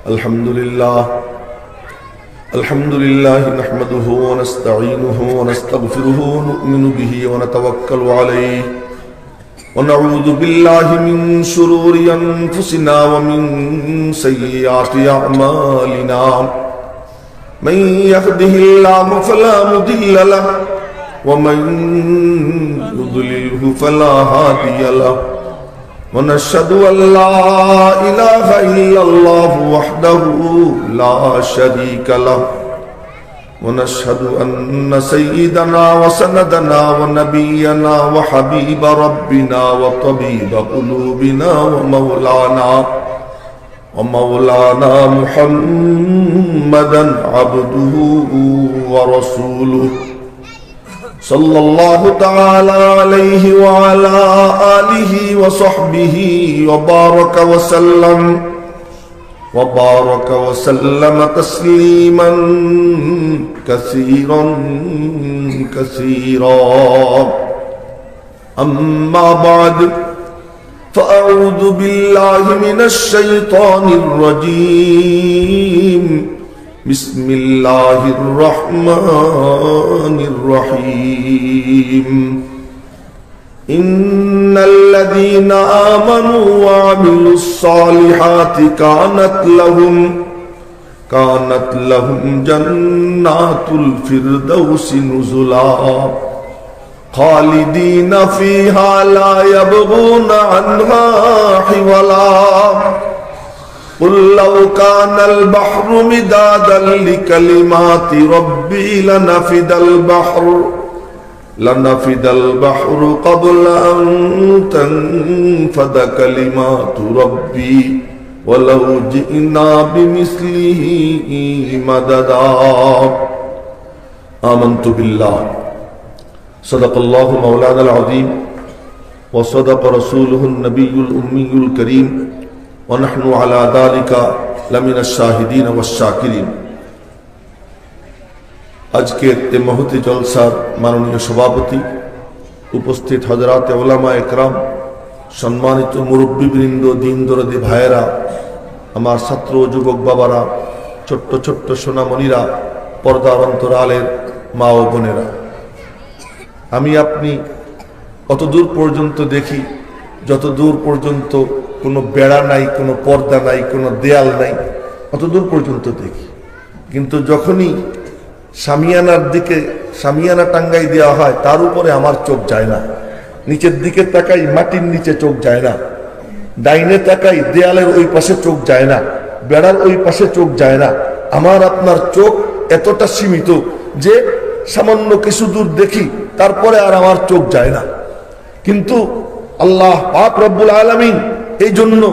अल्हम्दुलिल्लाह नहमदुहु व नस्तईनुहु व नस्तगफिरुहु व नु'मिनु बिही व नतवक्कलु अलैहि व नऊज़ु बिल्लाहि मिन शुरूरि अनफुसिना व मिन सय्यिआति अअमालिना मन यहदिहिल्लाहु फला मुदिल्ल लहु व मन युद्लिलहु फला हादिय लहु ونشهد أن لا إله إلا الله وحده لا شريك له ونشهد أن سيدنا وسندنا ونبينا وحبيب ربنا وطبيب قلوبنا ومولانا محمدا عبده ورسوله صلى الله تعالى عليه وعلى آله وصحبه وبارك وسلم تسليما كثيرا أما بعد فأعوذ بالله من الشيطان الرجيم بسم الله الرحمن الرحيم إن الذين آمنوا وعملوا الصالحات كانت لهم جنات الفردوس نزلا خالدين فيها لا يبغون عنها حولا قل لو كان البحر مدادا لكلمات ربي لنفد البحر قبل أن تنفد كلمات ربي ولو جئنا بمثله مددا آمنت بالله صدق الله مولانا العظيم وصدق رسوله النبي الأمي الكريم ونحن على ذلك لمن الشاهدين والشاكرين। আজকের এই মহতি জলসার মাননীয় সভাপতি, উপস্থিত হযরত উলামা একরাম, সম্মানিত মুরব্বিবৃন্দ, দিন দরদি ভাইয়েরা, আমার ছাত্র যুবক বাবারা, ছোট্ট ছোট্ট সোনামণিরা, পর্দার অন্তরালের মা ও বোনেরা, আমি আপনি কত দূর পর্যন্ত দেখি, যত দূর পর্যন্ত কোনো বেড়া নাই, কোনো পর্দা নাই, কোনো দেয়াল নাই, অত দূর পর্যন্ত দেখি। কিন্তু যখনই সামিয়ানা টাঙ্গাই দেওয়া হয়, তার উপরে আমার চোখ যায় না। নিচের দিকে তাকাই, মাটির নিচে চোখ যায় না। ডাইনে তাকাই, দেয়ালের ওই পাশে চোখ যায় না, বেড়ার ওই পাশে চোখ যায় না। আমার আপনার চোখ এতটা সীমিত যে সামান্য কিছু দূর দেখি, তারপরে আর আমার চোখ যায় না। কিন্তু আল্লাহ পাক রব্বুল আলামিন এই জন্য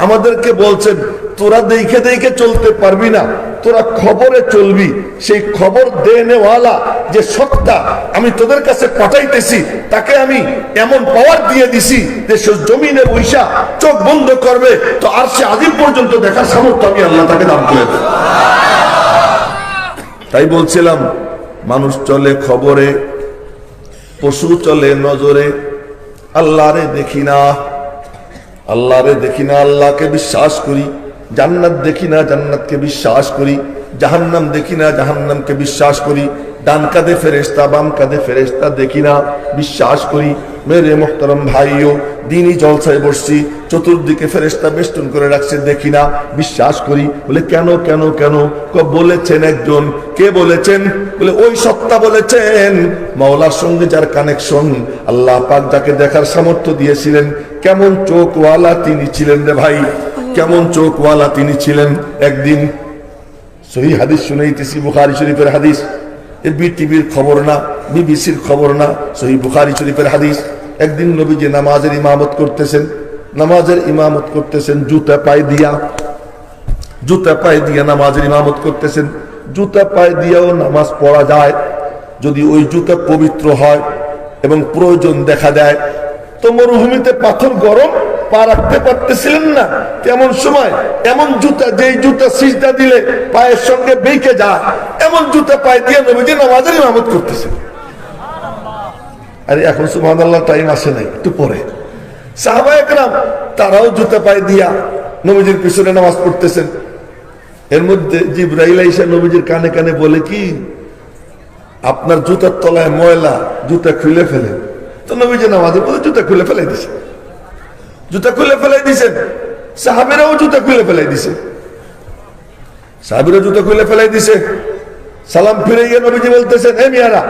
আমাদেরকে বলছেন, তোরা দেখে দেখে চলতে পারবি না, তোরা খবরে চলবি। সেই খবর দেনেওয়ালা যে সত্তা আমি তোদের কাছে পাঠাইতেছি, তাকে আমি এমন পাওয়ার দিয়ে দিছি যে সে জমিনে বৈশা চোখ বন্ধ করবে তো আর সে আদিম পর্যন্ত দেখার সামর্থ্য আমি আল্লাহ তাকে দান করে দেব। তাই বলছিলাম, মানুষ চলে খবরে, পশু চলে নজরে, আল্লাহরে দেখি না, আল্লাহকে বিশ্বাস করি। জান্নাত দেখি না, জান্নাতকে বিশ্বাস করি। জাহান্নাম দেখি না, জাহান্নামকে বিশ্বাস করি। ডান কাঁধে ফেরেশতা, বাম কাঁধে ফেরেশতা দেখি না, বিশ্বাস করি। মেরে মোহতারম ভাইও, দিনই জলসায় বসছি, চতুর্দিকে ফেরেশতা বেষ্টন করে রাখছে, দেখি না, বিশ্বাস করি। বলে কেন কেন কেন? বলেছেন একজন। কে বলেছেন? বলে ওই সত্তা বলেছেন। মাওলার সঙ্গে যার কানেকশন, আল্লাহ পাক যাকে দেখার সামর্থ্য দিয়েছিলেন, কেমন চোখওয়ালা তিনি ছিলেন রে ভাই, কেমন চোখওয়ালা তিনি ছিলেন। একদিন সহিহ হাদিস শুনাইতেছি, বুখারী শরীফের হাদিস, এ বিটিভির খবর না, বিবিসির খবর না, সহিহ বুখারী শরীফের হাদিস। একদিন নবীজি নামাজের ইমামত করতেছেন, জুতা পায়ে দিয়া নামাজের ইমামত করতেছেন। জুতা পায়ে দিয়েও নামাজ পড়া যায় যদি ওই জুতা পবিত্র হয় এবং প্রয়োজন দেখা দেয়। তো মরুভূমিতে পাথর গরম, পা রাখতে পারতেছিলেন না, তেমন সময় এমন জুতা, যেই জুতা সিজদা দিলে পায়ের সঙ্গে বেঁকে যায়, এমন জুতা পায়ে দিয়ে নবীজি নামাজের ইমামত করতেছেন। আরে এখন সুবহানাল্লাহ টাইম আসে নাই, একটু পরে। সাহাবা একরাম তারাও জুতা পায়ে দিয়া নবীজির পিছনে নামাজ পড়তেছেন। এর মধ্যে জিবরাইল আইসা নবীজির কানে কানে বলে কি, আপনার জুতার তলায় ময়লা, জুতা খুলে ফেলে। তো নবীজি নামাজে বলে জুতা খুলে ফেলাই দিছে, জুতা খুলে ফেলাই দিছেন। সাহাবীরাও জুতা খুলে ফেলাই দিছে, সাহাবীরা জুতা খুলে ফেলাই দিছে। সালাম ফিরে গিয়ে নবীজি বলতেছেন, এ মিয়ারা,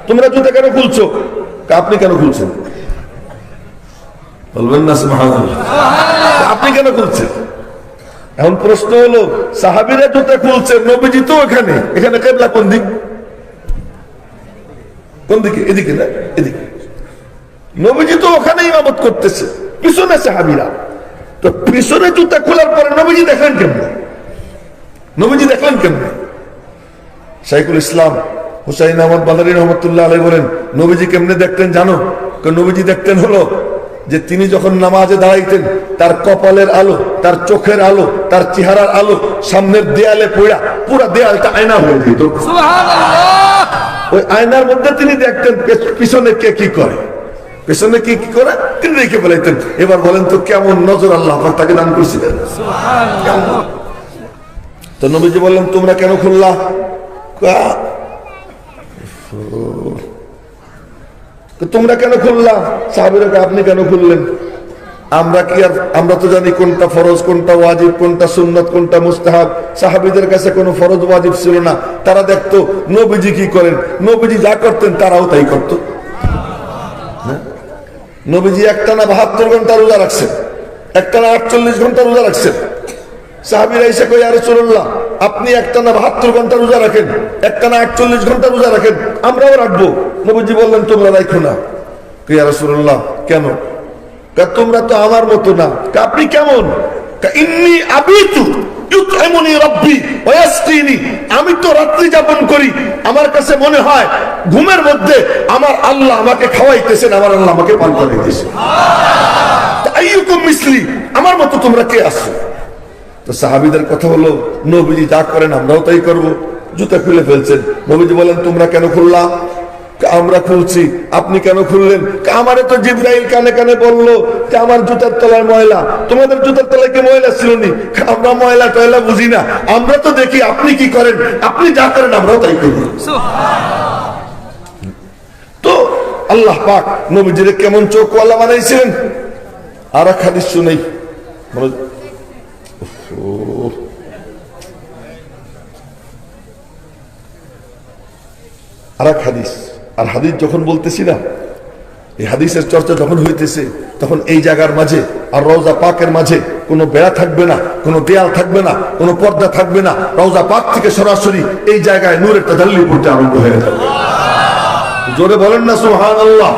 তোমরা জুতা কেন খুলছো? আপনি কেন খুলছেন? বলবেন না সুবহানাল্লাহ? আপনি কেন খুলছেন? এখন প্রশ্ন হলো, সাহাবীরা জুতা খুলছেন, নবীজি তো এখানে, এখানে কিবলা কোন দিক? কোন দিকে? এদিকে না, এদিকে। নবীজি তো ওখানে ইমামত করতেছে, পিছনে সাহাবীরা। তো পিছনে জুতা খোলার পরে নবীজি দেখলেন কেমনে? নবীজি দেখলেন কেমনে? শাইখুল ইসলাম হুসাইন আহমদ বাদারী রহমতুল্লাহ আলাইহি বলেন, নবীজি কেমনে দেখতেন জানো? নবীজি দেখতেন হলো যে তিনি যখন নামাজে দাঁড়াইতেন, তার কপালের আলো, তার চোখের আলো, তার চেহারার আলো সামনের দেয়ালে পড়া, পুরো দেয়ালটা আয়না হয়ে যেত। সুবহানাল্লাহ! ওই আয়নার মধ্যে তিনি দেখতেন পিছনে কে কি করে, পেছনে কি কি করে তিনি দেখে ফেলাইতেন। এবার বলেন তো কেমন নজর আল্লাহ পাক তাকে দান করেছিলেন। সুবহানাল্লাহ! তো নবীজি বললেন, তোমরা কেন খুললা? তোমরা কেন খুললা? সাহাবীরা, আপনি কেন খুললেন? আমরা কি আর, আমরা তো জানি কোনটা ফরজ, কোনটা ওয়াজিব, কোনটা সুন্নাত, কোনটা মুস্তাহাব। সাহাবীদের কাছে কোনো ফরজ ওয়াজিব ছিল না, তারা দেখতো নবীজি কি করেন, নবীজি যা করতেন তারাও তাই করত। নবীজি একটানা 72 ঘন্টা রোজা রাখছেন, একটানা 48 ঘন্টা রোজা রাখছেন। সাহাবীরা এসে কই, ইয়া রাসূলুল্লাহ, আপনি একটানা 72 ঘন্টা রোজা রাখেন, একটানা 48 ঘন্টা রোজা রাখেন, আমরাও রাখবো। নবীজি বললেন, তোমরা রাখো না। ইয়া রাসূলুল্লাহ, কেন? তোমরা তো আমার মতো না। আপনি কেমন? ইন্নী আবিতু ইউতইমুনি রাব্বি ওয়া ইয়াসকিনি, আমি তো রাত্রি যাপন করি, আমার কাছে মনে হয় ঘুমের মধ্যে আমার আল্লাহ আমাকে খাওয়াইতেছেন, আমার আল্লাহ আমাকে পান করাইতেছেন। আইয়ুকুম মিসলি, আমার মতো তোমরা কে আছো? তো সাহাবীদের কথা হলো, নবীজি যা করেন আমরাও তাই করব। জুতা খুলে ফেলছেন, নবীজি বলেন, তোমরা কেন খুললা? আমরা খুলছি। আপনি কেন খুললেন? আমারে তো জিবরাইল কানে কানে বললো যে আমার জুতার তলায় ময়লা, তোমাদের জুতার তলায় কি ময়লা ছিল নি? আমরা ময়লা টয়লা বুঝি না, আমরা তো দেখি আপনি কি করেন, আপনি যা করেন আমরাও তাই করি। তো আল্লাহ পাক নবীজিরে কেমন চোখওয়ালা বানাইছিলেন। আর এক হাদিস শুনেই, আর এক হাদিস, আর হাদিস যখন বলতেছি না, এই হাদিসের চর্চা যখন হইতেছে, তখন এই জায়গার মাঝে আর রওজা পাকের মাঝে কোনো বেড়া থাকবে না, কোনো দেয়াল থাকবে না, কোনো পর্দা থাকবে না। রওজা পাক থেকে সরাসরি এই জায়গায় নূরের তাজাল্লি পড়তে আরম্ভ হয়ে যাবে। জোরে বলেন না সুবহানাল্লাহ?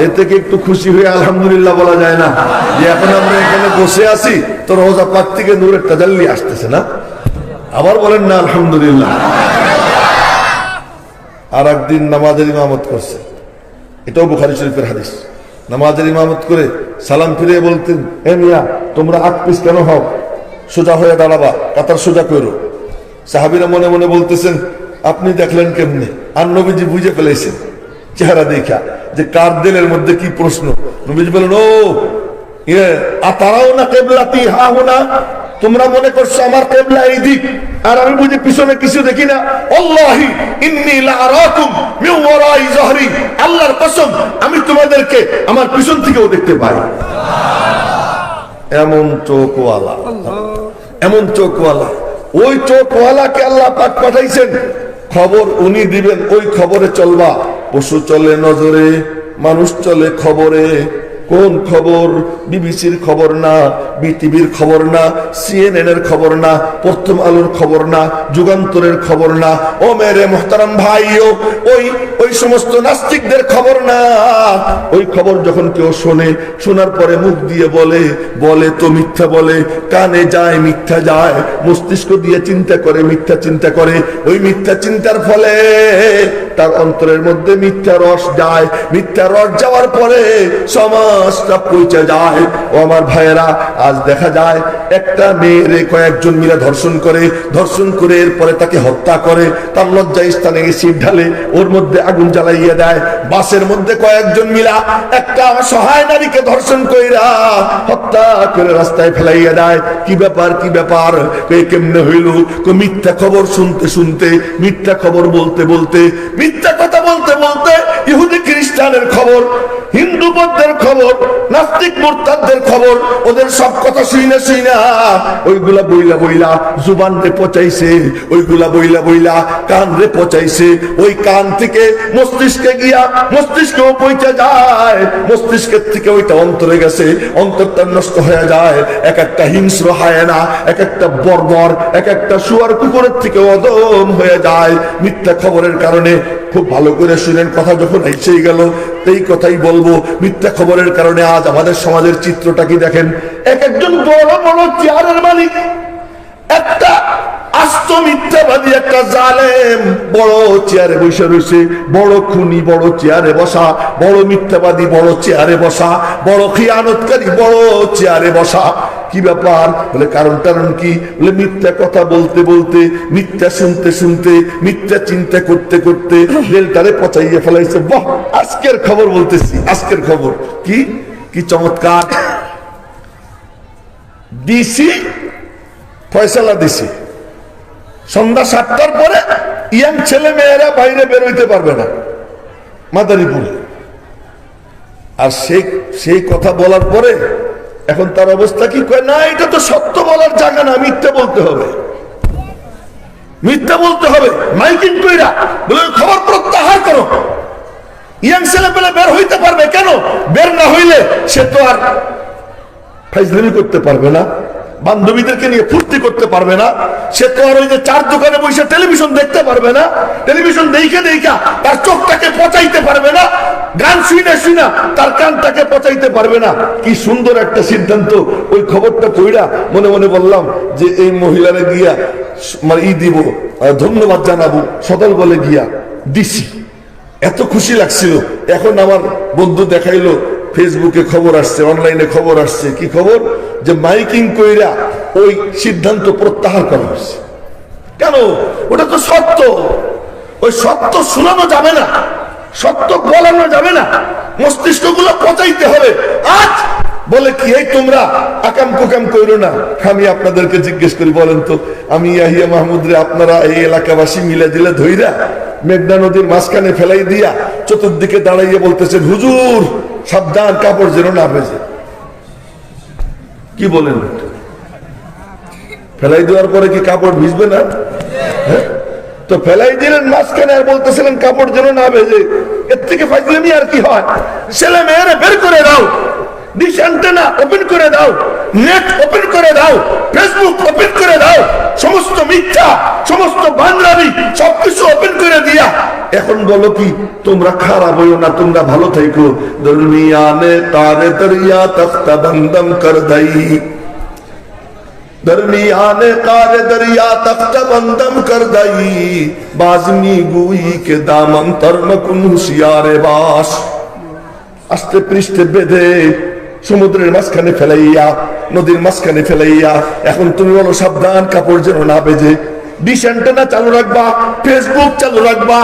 এর থেকে একটু খুশি হয়ে আলহামদুলিল্লাহ বলা যায় না যে এখন আমরা এখানে বসে আছি, তো রওজা পাক থেকে নূরের তাজাল্লি আসতেছে না? আবার বলেন না আলহামদুলিল্লাহ? আর একদিন নামাজের ইমামত করছে, এটাও বুখারী শরীফের হাদিস। নামাজের ইমামত করে সালাম ফিরে বলতেন, হে মিয়া, তোমরা আগ পিছ কেন হও? সোজা হয়ে দাঁড়াবা, কাতার সোজা করো। সাহাবীরা মনে মনে বলতেছেন, আপনি দেখলেন কেমনে? আর নবীজি বুঝে ফেলেছেন চেহারা দেখা যে কার দিলের মধ্যে কি প্রশ্ন। নবীজি বলেন, ও আতারাও না কিবলাতি হা হুনা, তোমরা মনে করছো আমার কিবলা এই দিক, আর আমি বুঝি পিছনে কিছু দেখি না। আল্লাহি ইন্নী লাআরাকুম মিন ওয়ারাই যহরি, আল্লাহর কসম আমি তোমাদেরকে আমার পিছন থেকেও দেখতে পাই। এমন চোখওয়ালা, এমন চোখওয়ালা, ওই চোখওয়ালাকে আল্লাহ পাক পাঠাইছেন, খবর উনি দিবেন, ওই খবরে চলবা। পশু চলে নজরে, মানুষ চলে খবরে। কোন খবর? বিবিসির খবর না, বিটিভির খবর না, সিএনএন এর খবর না, প্রথম আলোর খবর না, যুগান্তরের খবর না। ও মেরে মোহতারাম ভাইও, ওই সমস্ত নাস্তিকদের খবর না। ওই খবর যখন কেউ শোনে, শোনার পরে মুখ দিয়ে বলে তো মিথ্যা বলে, কানে যায় মিথ্যা যায়, মস্তিষ্ক দিয়ে চিন্তা করে মিথ্যা চিন্তা করে। ওই মিথ্যা চিন্তার ফলে তার অন্তরের মধ্যে মিথ্যা রস যায়। মিথ্যা রস যাওয়ার পরে সমাজ সর্বনাশটা পৌঁছে যায়। ও আমার ভাইয়েরা, আজ দেখা যায় একটা মেয়ের কয়েকজন মিলে ধর্ষণ করে এরপরে তাকে হত্যা করে, তার লজ্জা স্থানে এসিড ঢালে, ওর মধ্যে আগুন জ্বালাইয়া দেয়। বাসের মধ্যে কয়েকজন মিলা একটা অসহায় নারীকে ধর্ষণ কইরা হত্যা করে রাস্তায় ফেলাইয়া দেয়। কি ব্যাপার কি ব্যাপার, কেমনে হইল? মিথ্যা খবর শুনতে শুনতে, মিথ্যা খবর বলতে বলতে, মিথ্যা কথা বলতে বলতে ইহুদি খ্রিস্টানের খবর, হিন্দু বৌদ্ধের খবর, নাস্তিক মুরতাদদের খবর, ওদের সব কথা শুইনা ওইগুলা বইলা বইলা জুবান রে পচাইছে, ওইগুলা বইলা বইলা কান রে পচাইছে। ওই কান থেকে মস্তিষ্কে গিয়া মস্তিষ্কেও পৌঁছে যায়, মস্তিষ্কের থেকে ওইটা অন্তরে গেছে, অন্তরটা নষ্ট হয়ে যায়। এক একটা হিংস্র হায়না, এক একটা বর্বর, এক একটা শুয়ার কুকুরের থেকে অদম হয়ে যায় মিথ্যা খবরের কারণে। খুব ভালো করে শুনেন, কথা যখন এসেই গেল এই কথাই বলবো। মিথ্যা খবরের কারণে আজ আমাদের সমাজের চিত্রটা কি দেখেন। এক একজন বড় বড় চেয়ারের মালিক, একটা আস্ত মিথ্যাবাদী, একটা জালেম বড় চেয়ারে বসে রয়েছে, বড় খুনি বড় চেয়ারে বসা, বড় মিথ্যাবাদী বড় চেয়ারে বসা, বড় খিয়ানতকারী বড় চেয়ারে বসা। কি ব্যাপার বলে, কারণ কি বলে, মিথ্যা কথা বলতে বলতে, মিথ্যা শুনতে শুনতে, মিথ্যা চিন্তা করতে করতে রেলটারে পচাইয়ে ফেলাইছে। বাহ, আজকের খবর বলতেছি, আজকের খবর কি কি চমৎকার। ডিসি ফয়সালা দিছি, সন্ধ্যা 7টার পরে ইয়াং ছেলে মেয়েরা বাইরে বের হইতে পারবে না মাদারীপুরে। আর সেই কথা বলার পরে এখন তার অবস্থা কি, কয় না এটা তো সত্য বলার জায়গা না, মিথ্যা বলতে হবে, মিথ্যা বলতে হবে। মাইকিং কইরা বলে খবর প্রত্যাহার করো। ইয়াং ছেলে পেলে বের হইতে পারবে কেন? বের না হইলে সে তো আর ফাইজলামি করতে পারবে না, বান্ধবীদেরকে নিয়ে ফুর্তি করতে পারবে না, সে তো আর ওই যে চার দোকানে বসে টেলিভিশন দেখতে পারবে না, টেলিভিশন দেখা তার চোখটাকে পচাইতে পারবে না, গান শুনা তার কানটাকে পচাইতে পারবে না। কি সুন্দর একটা সিদ্ধান্ত। ওই খবরটা পড়া মনে মনে বললাম যে এই মহিলারা গিয়া মানে দিব, ধন্যবাদ জানাবো, সদল বলে গিয়া দিছি। এত খুশি লাগছিল। এখন আমার বন্ধু দেখাইলো ফেসবুকে খবর আসছে, অনলাইনে খবর আসছে। কি খবর? যে মাইকিং কইরা ওই সিদ্ধান্ত প্রত্যাহার করা হয়েছে। কেন? ওটা তো সত্য, ওই সত্য শোনানো যাবে না, সত্য বলানো যাবে না, মস্তিষ্ক গুলো পচাইতে হবে। আজ বলে কি, এই তোমরা আকাম কুকাম কইরো না। আমি আপনাদেরকে জিজ্ঞেস করি, বলেন তো, আমি ইয়াহিয়া মাহমুদ রে আপনারা এই এলাকাবাসী মিলে দিলে ধইরা মেঘনা নদীর মাঝখানে ফেলাই দিয়া চতুর্দিকে দাঁড়াইয়ে বলতেছেন, হুজুর সাবধান কাপড় যেন না ভেজে। কি বলেন? ফেলাই দেওয়ার পরে কি কাপড় ভিজবে না? হ্যাঁ, তো ফেলাই দিলেন মাঝখানে আর বলতেছিলেন কাপড় যেন না ভেজে। এর থেকে ফাইজলামি আর কি হয়? ছেলে মেয়েরা বের করে দাও, ডিশ অ্যান্টেনা ওপেন করে দাও, নেট ওপেন করে দাও, ফেসবুক ওপেন করে দাও, সমস্ত মিথ্যা, সমস্ত বান্দরামি সবকিছু ওপেন করে দিয়া এখন বলো কি, তোমরা খারাপ হইও না, তোমরা ভালো থাকো। দুনিয়ানে তারে দরিয়া তখতা বন্দম কর দাই, দরমিয়ানে কারে দরিয়া তখতা বন্দম কর দাই, বাজনি গুই কে দামন তরমকুন হুশিয়ারে বাস। আস্তে পৃষ্ঠে বেঁধে সমুদ্রের মাঝখানে ফেলাইয়া, নদীর মাঝখানে ফেলাইয়া, এখন তুমি বলো সাবধান কাপড় যেন না বেজে। ডিশ অ্যান্টেনা চালু রাখবা, ফেসবুক চালু রাখবা,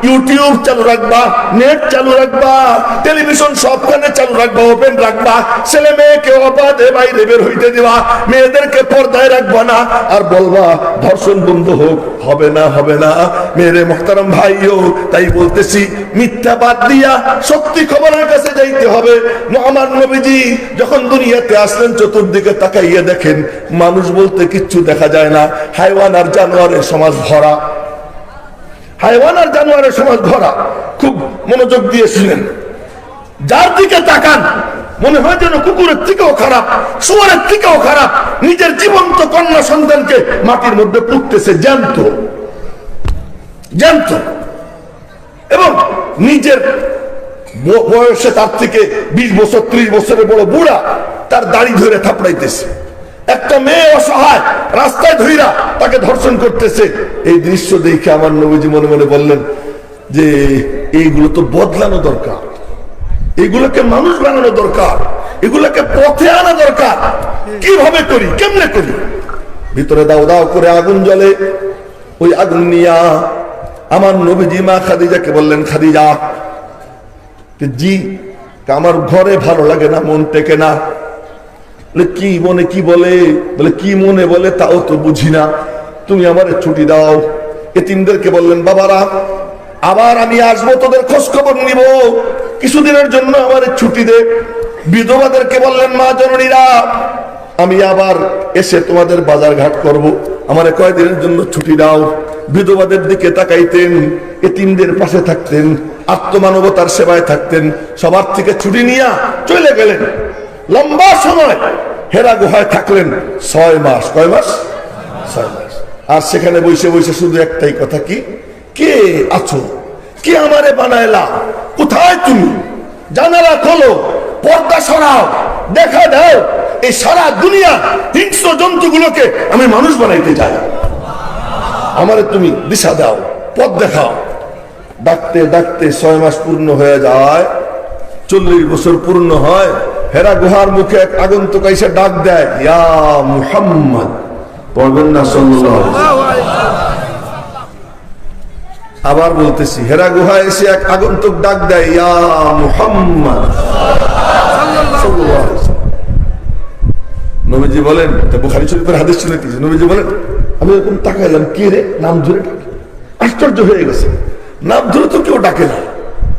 ইউটিউব চালু রাখবা, নেট চালু রাখবা, টেলিভিশন সবখানে চালু রাখবা, ওপেন রাখবা। ছেলে মেয়েকে অবাধে বাইরে বের হইতে দিবা, মেয়েদেরকে পর্দায় রাখবা না। আর বলবা ধর্ষণ বন্ধ হোক, হবে না, হবে না। মেরে মোহতারাম ভাইও তাই বলতেছি, মিথ্যা বাদ দিয়া সত্যি খবরের কাছে যাইতে হবে। আমার নবীজি যখন দুনিয়াতে আসলেন, চতুর্দিকে তাকাইয়া দেখেন মানুষ বলতে কিচ্ছু দেখা যায় না, হাইওয়ান আর জানোয়ার সমাজ ভরা, হাইওয়ান আর জানোয়ারের সমাজ ভরা। খুব মনোযোগ দিয়ে শুনেন, যার দিকে তাকান মনে হয় যেন কুকুরের থেকেও খারাপ, শুয়ারের থেকেও খারাপ। নিজের জীবন্ত কন্যা সন্তানকে মাটির মধ্যে পুঁততেছে জ্যান্ত জ্যান্ত, এবং নিজের বয়সে তার থেকে 20 বছর 30 বছরের বড় বুড়া তার দাড়ি ধরে থাপড়াইতেছে। একটা মেয়ে অসহায় রাস্তায় ধইরা তাকে ধর্ষণ করতেছে। এই দৃশ্য দেখে আমার নবীজি মনে মনে বললেন যে এইগুলো তো বদলানো দরকার, এগুলোকে মানুষ বানানো দরকার, এগুলোকে পথে আনা দরকার। কিভাবে করি, কেমনে করি? ভিতরে দাও দাও করে আগুন জ্বলে, ওই আগুন নিয়া আমার নবীজি মা খাদিজাকে বললেন, খাদিজা জি আমার ঘরে ভালো লাগে না, মন টেকে না। কি মনে কি বলে? বলে কি মনে বলে তাও তো বুঝি না, তুমি আমার ছুটি দাও। এতিমদেরকে বললেন, বাবারা আবার আমি আসবো, তোদের খোঁজ খবর নিব, কিছুদিনের জন্য আমার ছুটি দে। বিধবাদেরকে বললেন, মা জননীরা আমি আবার এসে তোমাদের বাজার ঘাট করব, আমার কয়েকদিনের জন্য ছুটি দাও। বিধবাদের দিকে তাকাইতেন, এতিমদের পাশে থাকতেন, আত্মমানবতার সেবায় থাকতেন। সবার থেকে ছুটি নিয়ে চলে গেলেন। লম্বা সময় হেরা গুহায় থাকলেন 6 মাস। কয় মাস? 6 মাস। আর সেখানে বসে বসে শুধু একটাই কথা, কি কে আছো, কে আমারে বানাইলা, কোথায় তুমি? জানালা খোলো, পর্দা সরাও, দেখা দাও এই সারা দুনিয়া হিংস্র জন্তুগুলোকে আমি মানুষ বানাইতে চাই, আমারে তুমি দিশা দাও, পথ দেখাও। ডাকতে ডাকতে 6 মাস পূর্ণ হয়ে যায়, 40 বছর পূর্ণ হয়। হেরা গুহার মুখে এক আগন্তুক এসে ডাক দেয়, ইয়া মুহাম্মদ। পড়বেন না সাল্লাল্লাহু আলাইহি ওয়াসাল্লাম? আবার বলতেছি, হেরা গুহায় এসে এক আগন্তুক ডাক দেয়, ইয়া মুহাম্মদ সাল্লাল্লাহু আলাইহি ওয়াসাল্লাম। নবীজি বলেন, বুখারী শরীফের হাদিস শুনেছি, নবীজি বলেন আমি এরকম তাকাইলাম, কে রে নাম ধরে ডাকে? আশ্চর্য হয়ে গেছে, নাম ধরে তো কেউ ডাকে না।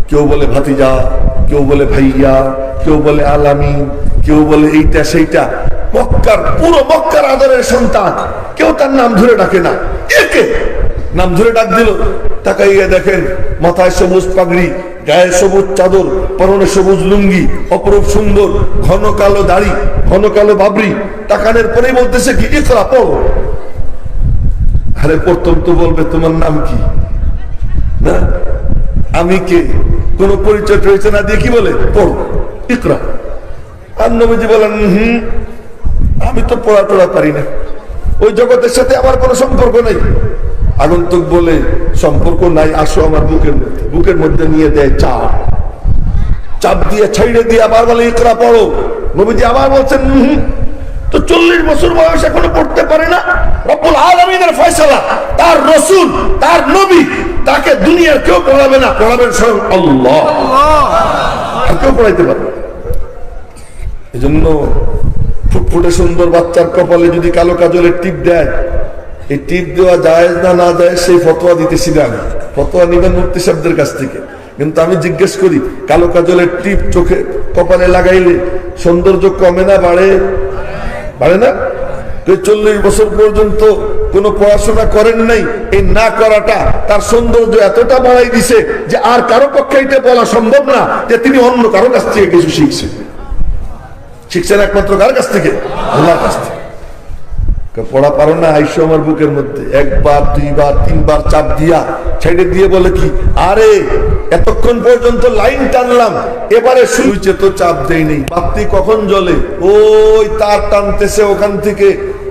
কেউ বলে ভাতিজা, কেউ বলে ভাইয়া, কেউ বলে আলামিন, কেউ বলে এইটা সেইটা। মক্কার পুরো মক্কার আদরের সন্তান, কেউ তার নাম ধরে ডাকে না। একে নাম ধরে ডাক দিল, তাকাইয়া দেখেন মাথায় সবুজ পাগড়ি, গায়ে সবুজ চাদর, পরনে সবুজ লুঙ্গি, অপরূপ সুন্দর, ঘন কালো দাড়ি, ঘন কালো বাবরি। তাকানের পরেই বলতেছে কি, ইকরা পড়ো। আরে প্রথম তো বলবে তোমার নাম কি, না আমি কে, কোন পরিচয় টরিচয় না দিয়ে কি বলে, পড়ো ইকরা। আর নবীজি বলেন, আমি তো পড়া টড়া পারি না, ওই জগতের সাথে আমার কোনো সম্পর্ক নেই। আগন্তুক বলে, সম্পর্ক নাই, আসো আমার বুকের মধ্যে। বুকের মধ্যে নিয়ে দেয় চাপ, চাপ দিয়ে ছাইড়ে দিয়ে আবার বলে ইকরা পড়ো। নবীজি আবার বলছেন, তো 40 বছর বয়স এখনো পড়তে পারে না। রব্বুল আলামিনের ফয়সালা, তার রাসূল, তার নবী, তাকে দুনিয়ার কেউ পড়াবে না, পড়াবেন স্বয়ং আল্লাহ। আর কেউ পড়াইতে পারবে। এজন্য ফুটফুটে সুন্দর বাচ্চার কপালে যদি কালো কাজলের টিপ দেয়, এই টিপ দেওয়া জায়েজ না না জায়েজ সেই ফতোয়া দিতেছি না আমি, ফতোয়া নিবেন মুফতি সাহেবদের কাছ থেকে। কিন্তু আমি জিজ্ঞেস করি, কালো কাজলের টিপ চোখে কপালে লাগাইলে সৌন্দর্য কমে না বাড়ে? বাড়ে না? 40 বছর পর্যন্ত কোনো পড়াশোনা করেন নাই, এই না করাটা তার সৌন্দর্য এতটা বাড়াই দিছে যে আর কারো পক্ষে এটা বলা সম্ভব না যে তিনি অন্য কারো কাছ থেকে কিছু শিখছেন। শিখছেন একমাত্র কার কাছ থেকে? আল্লাহর কাছ থেকে। পড়া পারো না, আইসো আমার বুকের মধ্যে। 1 বার 2 বার 3 বার চাপ দিয়া ছেড়ে দিয়ে বলে কি, আরে এতক্ষণ পর্যন্ত লাইন টানলাম, এবারে সুইচে তো চাপ দেই নেই, বাতি কখন জ্বলে? ওই তার টানতেছে ওখান থেকে,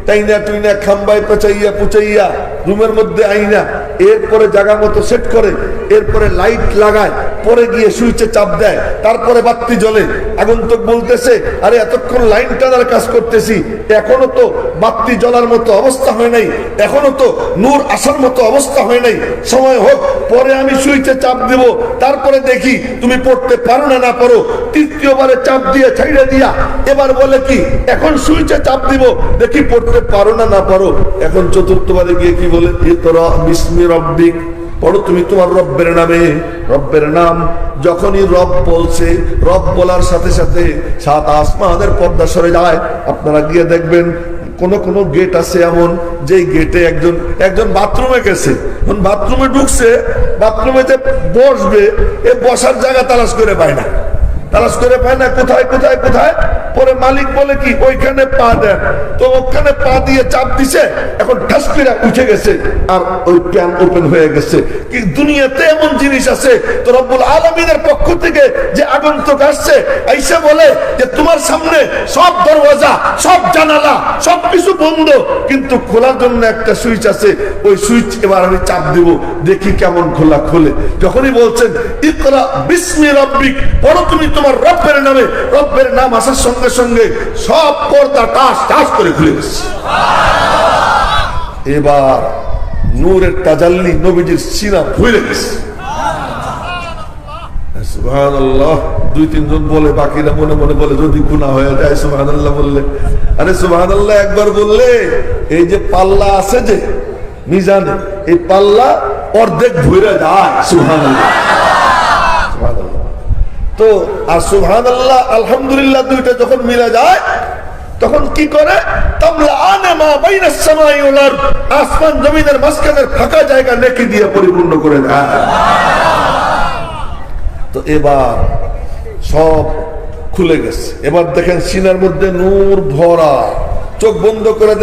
টাইনা টুইনা খাম্বায় পেঁচাইয়া পুচাইয়া রুমের মধ্যে আইনা, এরপরে জায়গা মতো সেট করে, এরপরে লাইট লাগায়, পরে গিয়ে সুইচে চাপ দেয়, তারপরে বাতি জ্বলে। আগন্তুক বলতেছে, আরে এতক্ষণ লাইন টানার কাজ করতেছি, এখনো তো বাতি জ্বলার মতো অবস্থা হয় নাই, এখনো তো নূর আসার মতো অবস্থা হয় নাই, সময় হোক, পরে আমি সুইচে চাপ দেব, তারপরে দেখি তুমি পড়তে পারো না না পারো। তৃতীয়বারে চাপ দিয়ে ছাইড়ে দিয়া এবার বলে কি, এখন সুইচে চাপ দিব, দেখি পড়তে পারো না না পারো। এখন চতুর্থবারে গিয়ে কি বলে, ইকরা বিসমি রাব্বিক, পড়ো তুমি তোমার রব্বের নামে। রব্বের নাম যখনই রব বলছে, রব বলার সাথে সাথে 7 আসমানের পর্দা সরে যায়। আপনারা গিয়ে দেখবেন কোন কোন গেট আছে এমন, যে গেটে একজন বাথরুমে গেছে, বাথরুমে ঢুকছে, বাথরুমে যে বসবে, এ বসার জায়গা তালাশ করে পায় না, তালাশ করে পায় না, কোথায় কোথায় কোথায়, পরে মালিক বলে কি ওইখানে পা দেন, তো ওখানে পা দিয়ে চাপ দিছে, এখন ঠাস করে উঠে গেছে আর ওই প্যান ওপেন হয়ে গেছে। কি দুনিয়াতে এমন জিনিস আছে তো রব্বুল আলামিনের পক্ষ থেকে যে আগন্তুক আসছে আইসা বলে যে তোমার সামনে সব দরওয়াজা, সব জানালা, সবকিছু বন্ধ, কিন্তু খোলার জন্য একটা সুইচ আছে, ওই সুইচ এবার আমি চাপ দিব, দেখি কেমন খোলা খোলে। যখনই বলছেন ইকরা বিসমি রাব্বিক, পড়ো তুমি তোমার রব্বের নামে, রব্বের নাম আসার সঙ্গে সঙ্গে সব পর্দা টাস টাস করে খুলে গেছে। এবার নূরের তাজাল্লি নবীজির সিনা ভরে গেছে। সুবহানাল্লাহ। দুই তিনজন বলে, বাকিরা মনে মনে বলে যদি গুনাহ হয়ে যায় সুবহানাল্লাহ বললে। আরে সুবহানাল্লাহ একবার বললে এই যে পাল্লা আছে যে মিজানে, এই পাল্লা অর্ধেক ভরে যায়। সুবহানাল্লাহ সুবহানাল্লাহ। তো আর সুবহানাল্লাহ আলহামদুলিল্লাহ দুইটা যখন মিলে যায় তখন কি করে, তামলাআনা মা বাইনাস সামাই ওয়াল আরদ, আসমান জমিনের মাঝখানের ফাঁকা জায়গা নেকি দিয়ে পরিপূর্ণ করে দেয়। তো এবার সব খুলে গেছে। এবার দেখেন সিনার মধ্যে নূর ভরা, চোখ বন্ধ করে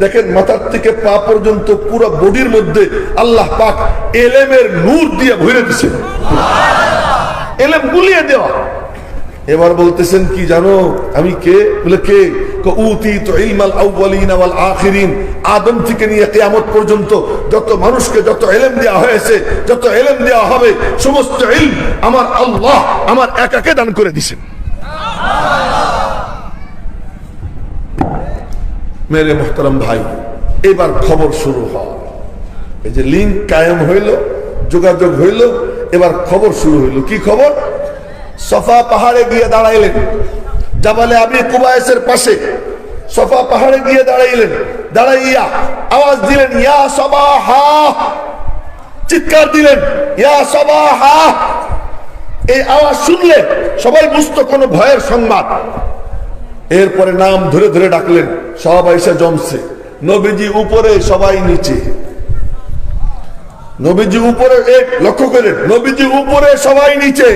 দেখেন মাথার থেকে পা পর্যন্ত পুরো বডির মধ্যে আল্লাহ পাক এলেমের নূর দিয়ে ভরে দিয়েছে, এলেম গুলিয়ে দেওয়া। এবার বলতেছেন কি জানো আমি কে? বলে কে? উতীতু ইলমাল আউয়ালিন ওয়াল আখিরিন, আদম থেকে নিয়ে কিয়ামত পর্যন্ত যত মানুষকে যত ইলম দেওয়া হয়েছে, যত ইলম দেওয়া হবে, সমস্ত ইলম আমার আল্লাহ আমার একাকে দান করে দিয়েছেন। মেরে মুহতারাম ভাই, এবার খবর শুরু হয়। এই যে লিঙ্ক কায়েম হইল, যোগাযোগ হইল, এবার খবর শুরু হইল। কি খবর? সফা পাহাড়ে গিয়ে দাঁড়াইলেন, জাবালে আবি কুবাইসের পাশে সফা পাহাড়ে গিয়ে দাঁড়াইলেন। দাঁড়াইয়া আওয়াজ দিলেন ইয়া সাবাহা, চিৎকার দিলেন ইয়া সাবাহা। এই আওয়াজ শুনলে সবাই বুঝতো কোনো ভয়ের সংবাদ। এরপরে নাম ধরে ধরে ডাকলেন, সবাই এসে জমছে। নবীজি উপরে, সবাই নিচে। নবীজি উপরে, এক লক্ষ্য করেন, নবীজি উপরে সবাই নিচে।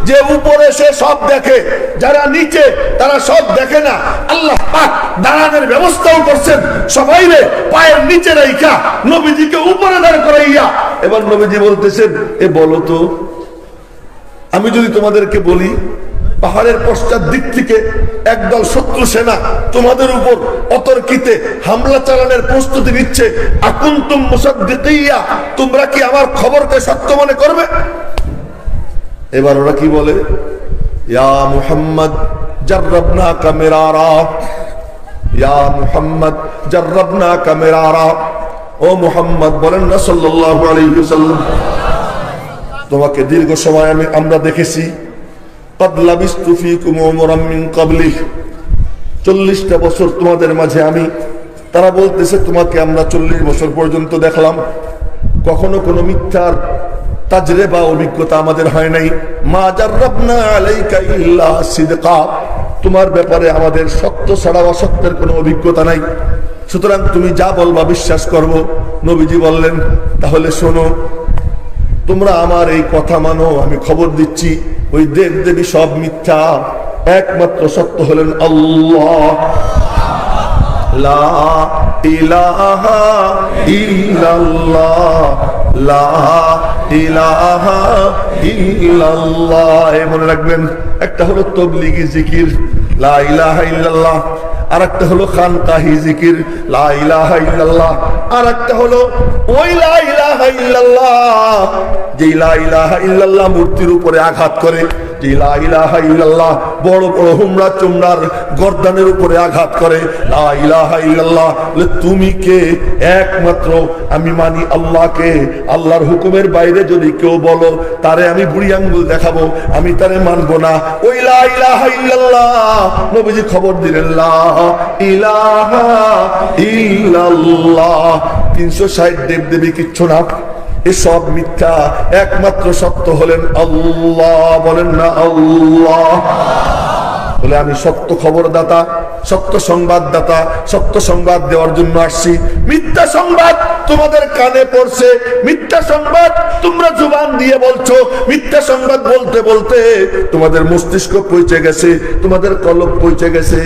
যে উপরে সে সব দেখে, যারা নিচে তারা সব দেখে না। আল্লাহ পাক দাঁড়ানোর ব্যবস্থাও করছেন, সবাই রে পায়ের নিচে রাইখা নবীজিকে উপরে দাঁড় করাইয়া। এবার নবীজি বলতেছেন এ বলো তো, আমি যদি তোমাদেরকে বলি পাহাড়ের পশ্চাৎ দিক থেকে একদল শত্রু সেনা তোমাদের উপর অতর্কিতে হামলা চালানোর প্রস্তুতি নিচ্ছে, আকুনতুম মুসাদ্দিকিয়া, তোমরা কি আমার খবরকে সত্য মনে করবে? এবার ওরা কি বলে, ইয়া মুহাম্মদ জাররাবনাকা মিরারা, ইয়া মুহাম্মদ জাররাবনাকা মিরারা। ও মুহাম্মদ বলেন না সাল্লাল্লাহু আলাইহি ওয়াসাল্লাম, তোমাকে দীর্ঘ সময় আমরা দেখেছি। قد لبثت فيكم عمرا من قبله, 40টা বছর তোমাদের মাঝে আমি। তারা বলতেছে তোমাকে আমরা 40 বছর পর্যন্ত দেখলাম, কখনো কোনো মিথ্যার তাজরিবা অভিজ্ঞতা আমাদের হয় নাই। মা জাররাবনা আলাইকা ইল্লা সিদকা, তোমার ব্যাপারে আমাদের সত্য ছাড়া অসত্যের কোনো অভিজ্ঞতা নাই, সুতরাং তুমি যা বলবা বিশ্বাস করব। নবীজি বললেন তাহলে শোনো, তোমরা আমার এই কথা মানো, আমি খবর দিচ্ছি ওই দেব দেবী সব মিথ্যা, একমাত্র সত্য হলেন আল্লাহ। লা ইলাহা ইল্লাল্লাহ, লা ইলাহা ইল্লাল্লাহ। মনে রাখবেন, একটা হলো তাবলীগী জিকির লা ইলাহা ইল্লাল্লাহ, আর একটা হলো খানকাহি জিকির লা ইলাহা ইল্লাল্লাহ, আর একটা হলো ওই লা ইলাহা ইল্লাল্লাহ যে লা ইলাহা ইল্লাল্লাহ মূর্তির উপরে আঘাত করে, যে লা ইলাহা ইল্লাল্লাহ বড় বড় হুমড়া চুমড়ার গর্দানের উপরে আঘাত করে। লা ইলাহা ইল্লাল্লাহ তুমি কে? একমাত্র আমি মানি আল্লাহকে। আল্লাহর হুকুমের বাইরে যদি কেউ বলো তারে আমি বুড়ি আঙ্গুল দেখাবো, আমি তারে মানবো না। ওই লা ইলাহা ইল্লাল্লাহ নবীজি খবর দিলেন, লা ইলাহা ইল্লাল্লাহ 360 দেবদেবী কিচ্ছু না, এসব মিথ্যা, একমাত্র সত্য হলেন আল্লাহ। বলেন না আল্লাহ। বলে আমি সত্য খবরদাতা, সত্য সংবাদদাতা, সত্য সংবাদ দেওয়ার জন্য আসছি। মিথ্যা সংবাদ তোমাদের কানে পড়ছে, মিথ্যা সংবাদ তোমরা জুবান দিয়ে বলছো, মিথ্যা সংবাদ বলতে বলতে তোমাদের মস্তিষ্ক পৌঁছে গেছে, তোমাদের কলব পৌঁছে গেছে।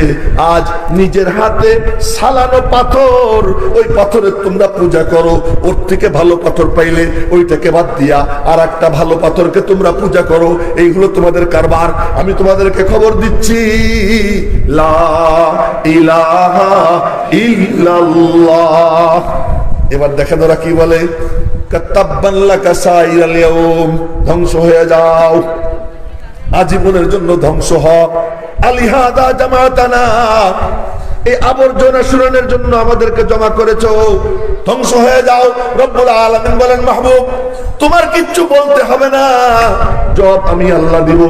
আজ নিজের হাতে সালানো পাথর, ওই পাথরের তোমরা পূজা করো। ওর থেকে ভালো পাথর পাইলে ওইটাকে বাদ দিয়া আর একটা ভালো পাথরকে তোমরা পূজা করো। এইগুলো তোমাদের কারবার। আমি তোমাদেরকে খবর দিচ্ছি, লা ইলাহা ইল্লাল্লাহ। এবার দেখেন ওরা কি বলে, কাত্তাব্বান লাকা সাইরাল ইয়াউম, ধ্বংস হয়ে যাও, আজীবনের জন্য ধ্বংস হও। আলিহাদা জামাতানা, এই আবর্জনা শুনানোর জন্য আমাদেরকে জমা করেছো, ধ্বংস হয়ে যাও। রব্বুল আলামিন বলেন, মাহবুব তোমার কিচ্ছু বলতে হবে না, জবাব আমি আল্লাহ দিব।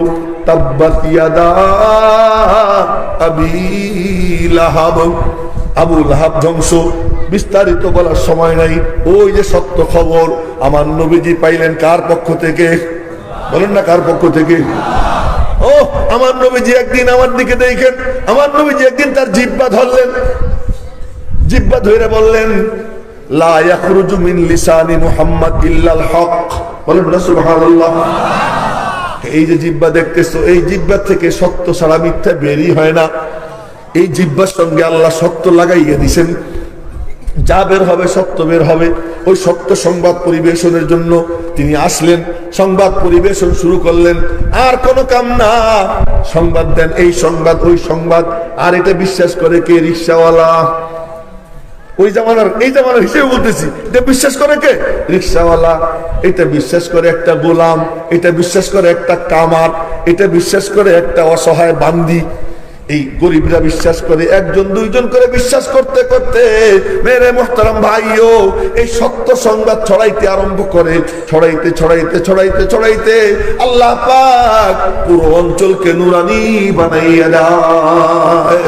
তাব্বাত ইয়াদা আবি লাহাব, আবু লাহাব ধ্বংস। বিস্তারিত বলার সময় নাই। ওই যে সত্য খবর আমার নবীজি পাইলেন কার পক্ষ থেকে? বলেন না কার পক্ষ থেকে? ও আমার নবীজি একদিন আমার দিকে দেখেন, আমার নবীজি একদিন তার জিহ্বা ধরলেন, জিহ্বা ধরে বললেন, লা ইয়াখরুজু মিন লিসানি মুহাম্মাদ ইল্লাল হক। বলেন না সুবহানাল্লাহ। এই যে জিহ্বা দেখতেছো, এই জিহ্বা থেকে সত্য ছাড়া মিথ্যা বেরই হয় না। এই জিহ্বার সঙ্গে আল্লাহ সত্য লাগাইয়া দিছেন, যা বের হবে সত্য বের হবে। ওই সত্য সংবাদ পরিবেশনের জন্য তিনি আসলেন, সংবাদ পরিবেশন শুরু করলেন। আর কোনো কাম না, সংবাদ দেন, এই সংবাদ ওই সংবাদ। আর এটা বিশ্বাস করে কে? রিকশাওয়ালা। ওই জামানার, এই জামানার হিসেবে বলতেছি, এটা বিশ্বাস করে কে? রিকশাওয়ালা। এটা বিশ্বাস করে একটা গোলাম, এটা বিশ্বাস করে একটা কামার, এটা বিশ্বাস করে একটা অসহায় বান্দি। এই গরিবরা বিশ্বাস করে, একজন দুইজন করে বিশ্বাস করতে করতে মেরে মোহতারাম ভাইও এই সত্য সংবাদ ছড়াইতে আরম্ভ করে। ছড়াইতে ছড়াইতে ছড়াইতে ছড়াইতে আল্লাহ পাক পুরো অঞ্চলকে নুরানি বানাইয়া দেয়।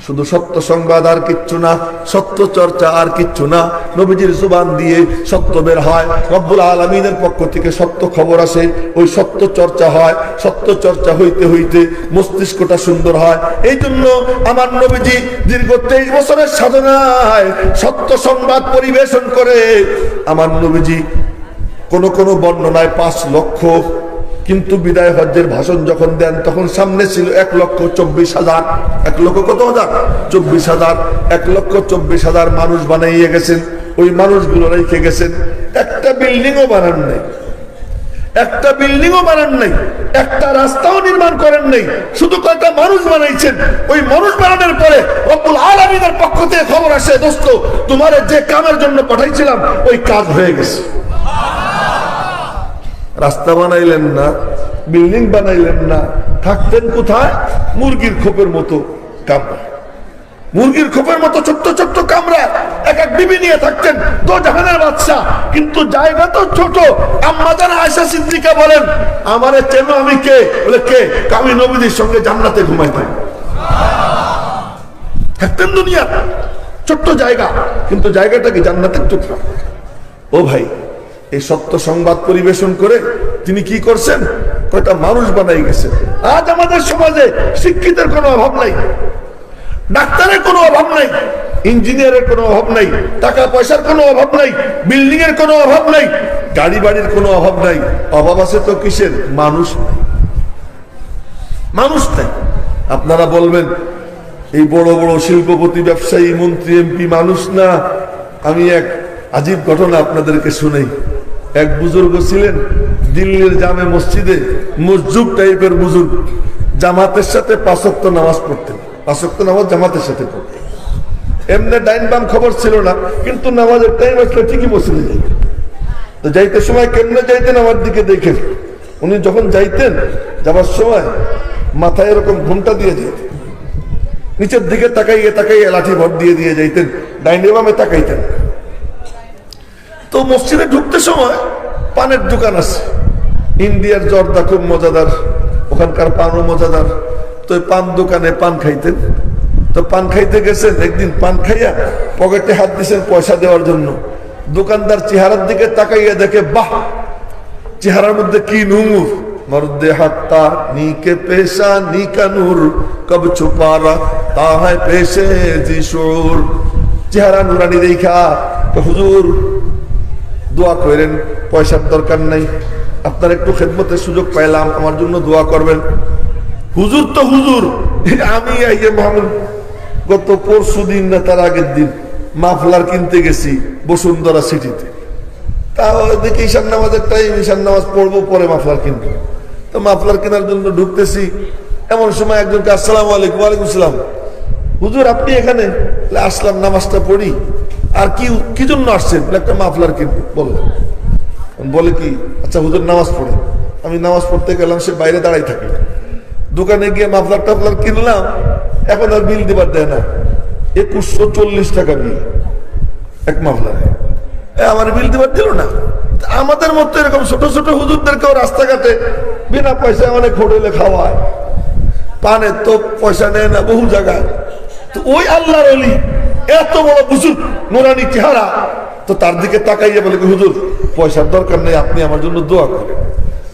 শুধু সত্য সংবাদ আর কিচ্ছু না, সত্য চর্চা আর কিচ্ছু না। নবীজির জুবান দিয়ে সত্য বের হয়, রব্বুল আলামিনের পক্ষ থেকে সত্য খবর আসে, ওই সত্য চর্চা হয়। সত্য চর্চা হইতে হইতে মস্তিষ্কটা সুন্দর হয়। এই জন্য আমার নবীজি দীর্ঘ 23 বছরের সাধনায় সত্য সংবাদ পরিবেশন করে। আমার নবীজি কোন কোন বর্ণনায় 5 লক্ষ, কিন্তু বিদায় হজ্জের ভাষণ যখন দেন তখন সামনে ছিল 1,24,000। 1 লক্ষ কত হাজার? 24,000। 1,24,000 মানুষ বানাইয়ে গেছেন। ওই মানুষগুলো রেখে গেছেন। একটা বিল্ডিংও বানান নাই, একটা বিল্ডিংও বানান নাই, একটা রাস্তাও নির্মাণ করেন নাই, শুধু কয়েকটা মানুষ বানাইছেন। ওই মানুষ বানানোর পরে রব্বুল আলামিনের পক্ষ থেকে খবর আসে, দোস্ত তোমার যে কামের জন্য পাঠাইছিলাম ওই কাজ হয়ে গেছে। রাস্তা বানাইলেন না, বিল্ডিং বানাইলেন না, থাকতেন কোথায়? মুরগির খোপের মতো কামরা, মুরগির খোপের মতো ছোট্ট ছোট্ট কামরা। এক এক বিবি নিয়ে থাকতেন, তো জাহানের বাদশা, কিন্তু জায়গা তো ছোট। আম্মা জান আয়েশা সিদ্দিকা বলেন, আমারে চেনো আমি কে? বলে কে? আমি নবীজির সঙ্গে জান্নাতে ঘুমাইতাম। থাকতেন দুনিয়া ছোট্ট জায়গা, কিন্তু জায়গাটা কি জান্নাতের টুকরা। ও ভাই, এই সত্য সংবাদ পরিবেশন করে তিনি কি করছেন? কয়টা মানুষ বানাই গেছেন। আজ আমাদের সমাজে শিক্ষিতের কোনো অভাব নাই, ডাক্তারের কোনো অভাব নাই, ইঞ্জিনিয়ারের কোনো অভাব নাই, টাকা পয়সার কোনো অভাব নাই, বিল্ডিং এর কোনো অভাব নাই, গাড়ি বাড়ির কোনো অভাব নাই। অভাব আছে তো কিসের? মানুষ নাই, মানুষ নাই। আপনারা বলবেন এই বড় বড় শিল্পপতি, ব্যবসায়ী, মন্ত্রী, এমপি মানুষ না। আমি এক আজীব ঘটনা আপনাদেরকে শুনাই। এক বুজুর্গ ছিলেন দিল্লির জামে মসজিদে, মসজুব টাইপের বুজুর্গ, জামাতের সাথে 5 ওয়াক্ত নামাজ পড়তেন। 5 ওয়াক্ত নামাজ জামাতের সাথে পড়তেন। এমনি ডাইন বাম খবর ছিল না, কিন্তু নামাজের টাইম আসলে ঠিকই মসজিদে যাইতেন। তো যাইতে সময় কেমনে যাইতেন আমার দিকে দেখেন। উনি যখন যাইতেন, যাবার সময় মাথায় এরকম ঘুমটা দিয়ে যেতেন, নিচের দিকে তাকাইয়ে তাকাইয়ে লাঠি ভর দিয়ে দিয়ে যাইতেন, ডাইনে বামে তাকাইতেন। তো মসজিদে ঢুকতে সময় পানের দোকান আছে, ইন্ডিয়ার জর্দা খুব মজাদার, ওখানকার পানও মজাদার। তো পান দোকানে পান খাইতেন। তো পান খাইতে গেছেন, একদিন পান খাইয়া পকেটে হাত দিয়েছেন পয়সা দেওয়ার জন্য। দোকানদার চেহারার দিকে তাকাইয়া দেখে, বাহ, চেহারার মধ্যে কি নূর, मर्द हत्ता नी के पेशा नी का नूर कब छुपा रखता है पेशे जी शूर চেহারা নুরানি দেখা তো হুজুর দোয়া করেন পয়সার দরকার নাই আপনার একটু খেদমতের সুযোগ পাইলাম আমার জন্য দোয়া করবেন হুজুর তো হুজুর আমি এই মোহাম্মদ গত পরশুদিন না তার আগের দিন মাফলার কিনতে গেছি বসুন্ধরা সিটিতে তাও দেখি ঈশান নামাজের টাইম ঈশান নামাজ পড়বো পরে মাফলার কিনবো তো মাফলার কেনার জন্য ঢুকতেছি এমন সময় একজনকে আসসালামু আলাইকুম ওয়ালাইকুম আসসালাম হুজুর আপনি এখানে আসলাম নামাজটা পড়ি আর কি জন্য আসছেন একটা মাফলার কিনবো বললেন বলে কি আচ্ছা হুজুর নামাজ পড়ে আমি নামাজ পড়তে গেলাম সে বাইরে দাঁড়াই থাকে দোকানে গিয়ে মাফলার টাফলার কিনলাম এখন আর বিল দিবার দেয় না 2140 টাকা বিল এক মাফলারে আমার বিল দিবার দিল না আমাদের মতো এরকম ছোট ছোট হুজুরদেরকেও রাস্তাঘাটে বিনা পয়সায় অনেক হোটেলে খাওয়ায় পানের তো পয়সা নেয় না বহু জায়গায় তো ওই আল্লাহর ওলি এত বড় বুজুর্গ নুরানি চেহারা তো তার দিকে তাকাইয়া বলে হুজুর পয়সার দরকার নেই আপনি আমার জন্য দোয়া করেন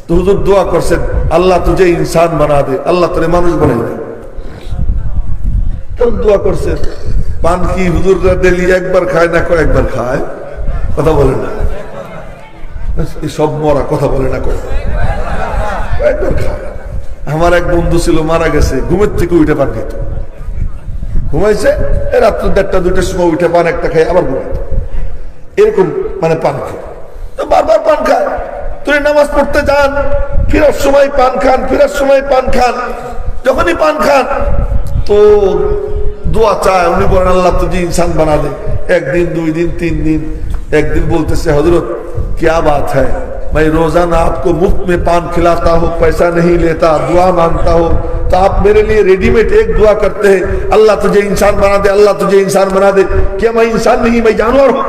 তো হুজুর দোয়া করছেন আল্লাহ তুঝে ইনসান বানা দে আল্লাহ তোরে মানুষ বানাই দে তখন দোয়া করছেন পান কি হুজুররা ডেলি একবার খায় না কয়েকবার খায় কথা বলে না সব মরা কথা বলে না কয়েকবার খায় আমার এক বন্ধু ছিল মারা গেছে ঘুমের থেকে উঠে পান খেত ঘুমাইছে রাত্র 1টা 2টার সময় উঠে পান একটা খায় আবার ঘুমাইতো এরকম মানে পান খায় তো বারবার পান খায় তুই নামাজ পড়তে যান ফেরার সময় পান খান ফেরার সময় পান খান যখনই পান খান তো দোয়া চায় উনি বলেন আল্লাহ তুঝে ইনসান বানা দে একদিন 2 দিন 3 দিন একদিন बोलते हजरत क्या बात है मैं रोजाना आपको मुफ्त में पान खिलाता हूँ पैसा नहीं लेता दुआ मांगता हूँ तो आप मेरे लिए रेडीमेड एक दुआ करते हैं अल्लाह तुझे इंसान बना दे अल्लाह तुझे इंसान बना दे क्या मैं इंसान नहीं मैं जानवर हूँ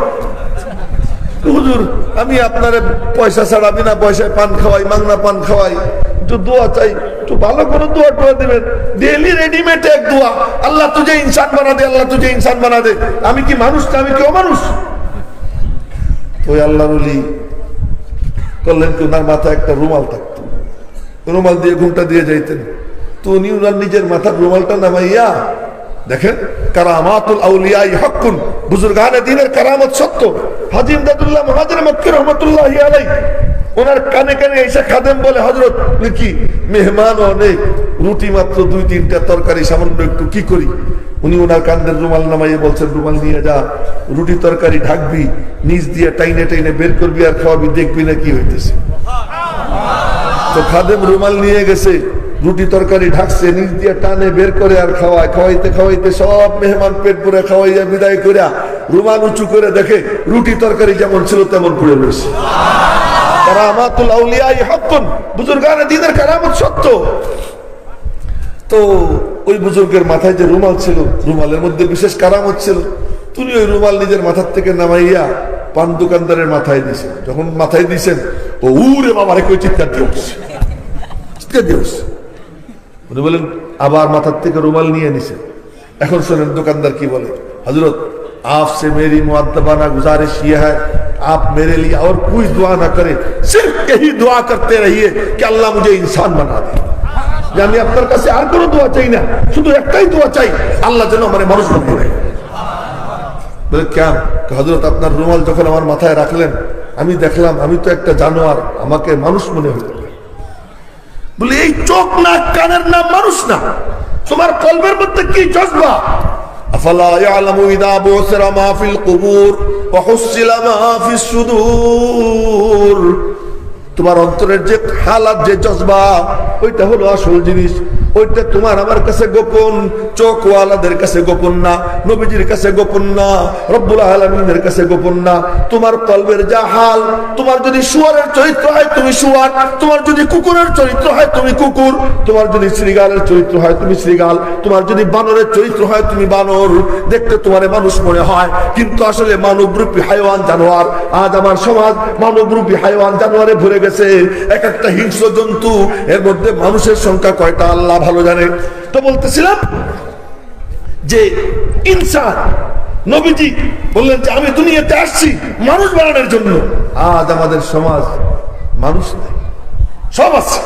হুজুর আমি আপনার পয়সা ছাড়া বিনা পয়সায় পান খাওয়াই মাংনা পান খাওয়াই একটু দোয়া চাই একটু ভালো করে দোয়া টোয়া দিবেন ডেইলি রেডিমেড এক দোয়া আল্লাহ তুঝে ইনসান বানা দে আল্লাহ তুঝে ইনসান বানা দে আমি কি মানুষ না আমি কি অমানুষ ওই আল্লাহর ওলি করলেন কি ওনার মাথায় একটা রুমাল থাকতো রুমাল দিয়ে ঘুমটা দিয়ে যাইতেন তো উনি ওনার নিজের মাথার রুমালটা নামাইয়া দেখেন কারামাতুল আউলিয়াই হকুন বুজুর্গানে দ্বীনের কারামত সত্য হাজী ইমদাদুল্লাহ মুহাজির মক্কি রাহমাতুল্লাহি আলাইহি ওনার কানে কানে এসে খাদেম বলে হযরত কি মেহমান অনেক রুটি মাত্র 2-3টা তরকারি সামান্য একটু কি করি উনি ওনার কান্দের রুমাল নামাইয়ে বলছেন রুমাল নিয়ে যা রুটি তরকারি ঢাকবি নিচ দিয়ে টাইনে টাইনে বের করবি আর খাওয়াবি দেখবি না কি হইতেছে তো খাদেম রুমাল নিয়ে গেছে রুটি তরকারি ঢাকছে নিচ দিয়ে টানে বের করে আর খাওয়ায় খাওয়াইতে খাওয়াইতে সব মেহমান পেট পুরে খাওয়াইয়া বিদায় করিয়া রুমাল উঁচু করে দেখে রুটি তরকারি যেমন ছিল তেমন পড়ে রয়েছে কারামাতুল আউলিয়াই হকুন বুজুর্গানে দ্বীনের কারামত সত্য তো ওই বুজুর্গের মাথায় যে রুমাল ছিল রুমালের মধ্যে বিশেষ কারামত ছিল তিনি ওই রুমাল নিজের মাথার থেকে নামাইয়া পান দোকানদারের মাথায় দিয়েছেন যখন মাথায় দিয়েছেন ও উরে বাবারে কই চিৎকার দিয়ে উঠছে চিৎকার দিয়ে উঠছে উনি বলেন আবার মাথার থেকে রুমাল নিয়ে নিছে এখন শোনেন দোকানদার কি বলে হযরত आपसे मेरी मुअद्दबाना गुजारिश ये है आप मेरे लिए और कोई दुआ ना करें सिर्फ यही दुआ करते रहिए कि अल्लाह मुझे इंसान बना दे যে আমি আপনার কাছে আর কোনো দোয়া চাই না শুধু একটাই দোয়া চাই আল্লাহ যেন আমারে মানুষ বানিয়ে দেয় বলে কেন হযরত আপনার রুমাল যখন আমার মাথায় রাখলেন আমি দেখলাম আমি তো একটা জানোয়ার আমাকে মানুষ মনে হলো বলে এই চোখ নাক কানের নাম মানুষ না তোমার কলবের মধ্যে কি জজবা আফালা ইয়ালামু ইদা বুসিরা মা ফিল কুবুর ওয়া হুসিলা মা ফিস সুদূর তোমার অন্তরের যে হালাত যে জজবা ওইটা হলো আসল জিনিস ওইটা তোমার আমার কাছে গোপন চোখওয়ালাদের কাছে গোপন না নবীজির কাছে গোপন না রব্বুল আলামিনের কাছে গোপন না তোমার কলবের যা হাল তোমার যদি শুয়োরের চরিত্র হয় তুমি শুয়োর তোমার যদি কুকুরের চরিত্র হয় তুমি কুকুর তোমার যদি শ্রীগালের চরিত্র হয় তুমি শ্রীগাল তোমার যদি বানরের চরিত্র হয় তুমি বানর দেখতে তোমার মানুষ মনে হয় কিন্তু আসলে মানবরূপী হাইওয়ান জানোয়ার আজ আমার সমাজ মানবরূপী হাইওয়ান জানোয়ারে ভরে গেছে এক একটা হিংস্র জন্তু এর মধ্যে মানুষের সংখ্যা কয়টা আল্লাহ ভালো জানে তো বলতেছিলাম যে ইনসান নবীজি বললেন যে আমি দুনিয়াতে আসছি মানুষ বানানোর জন্য আজ আমাদের সমাজ মানুষ নাই সব আছে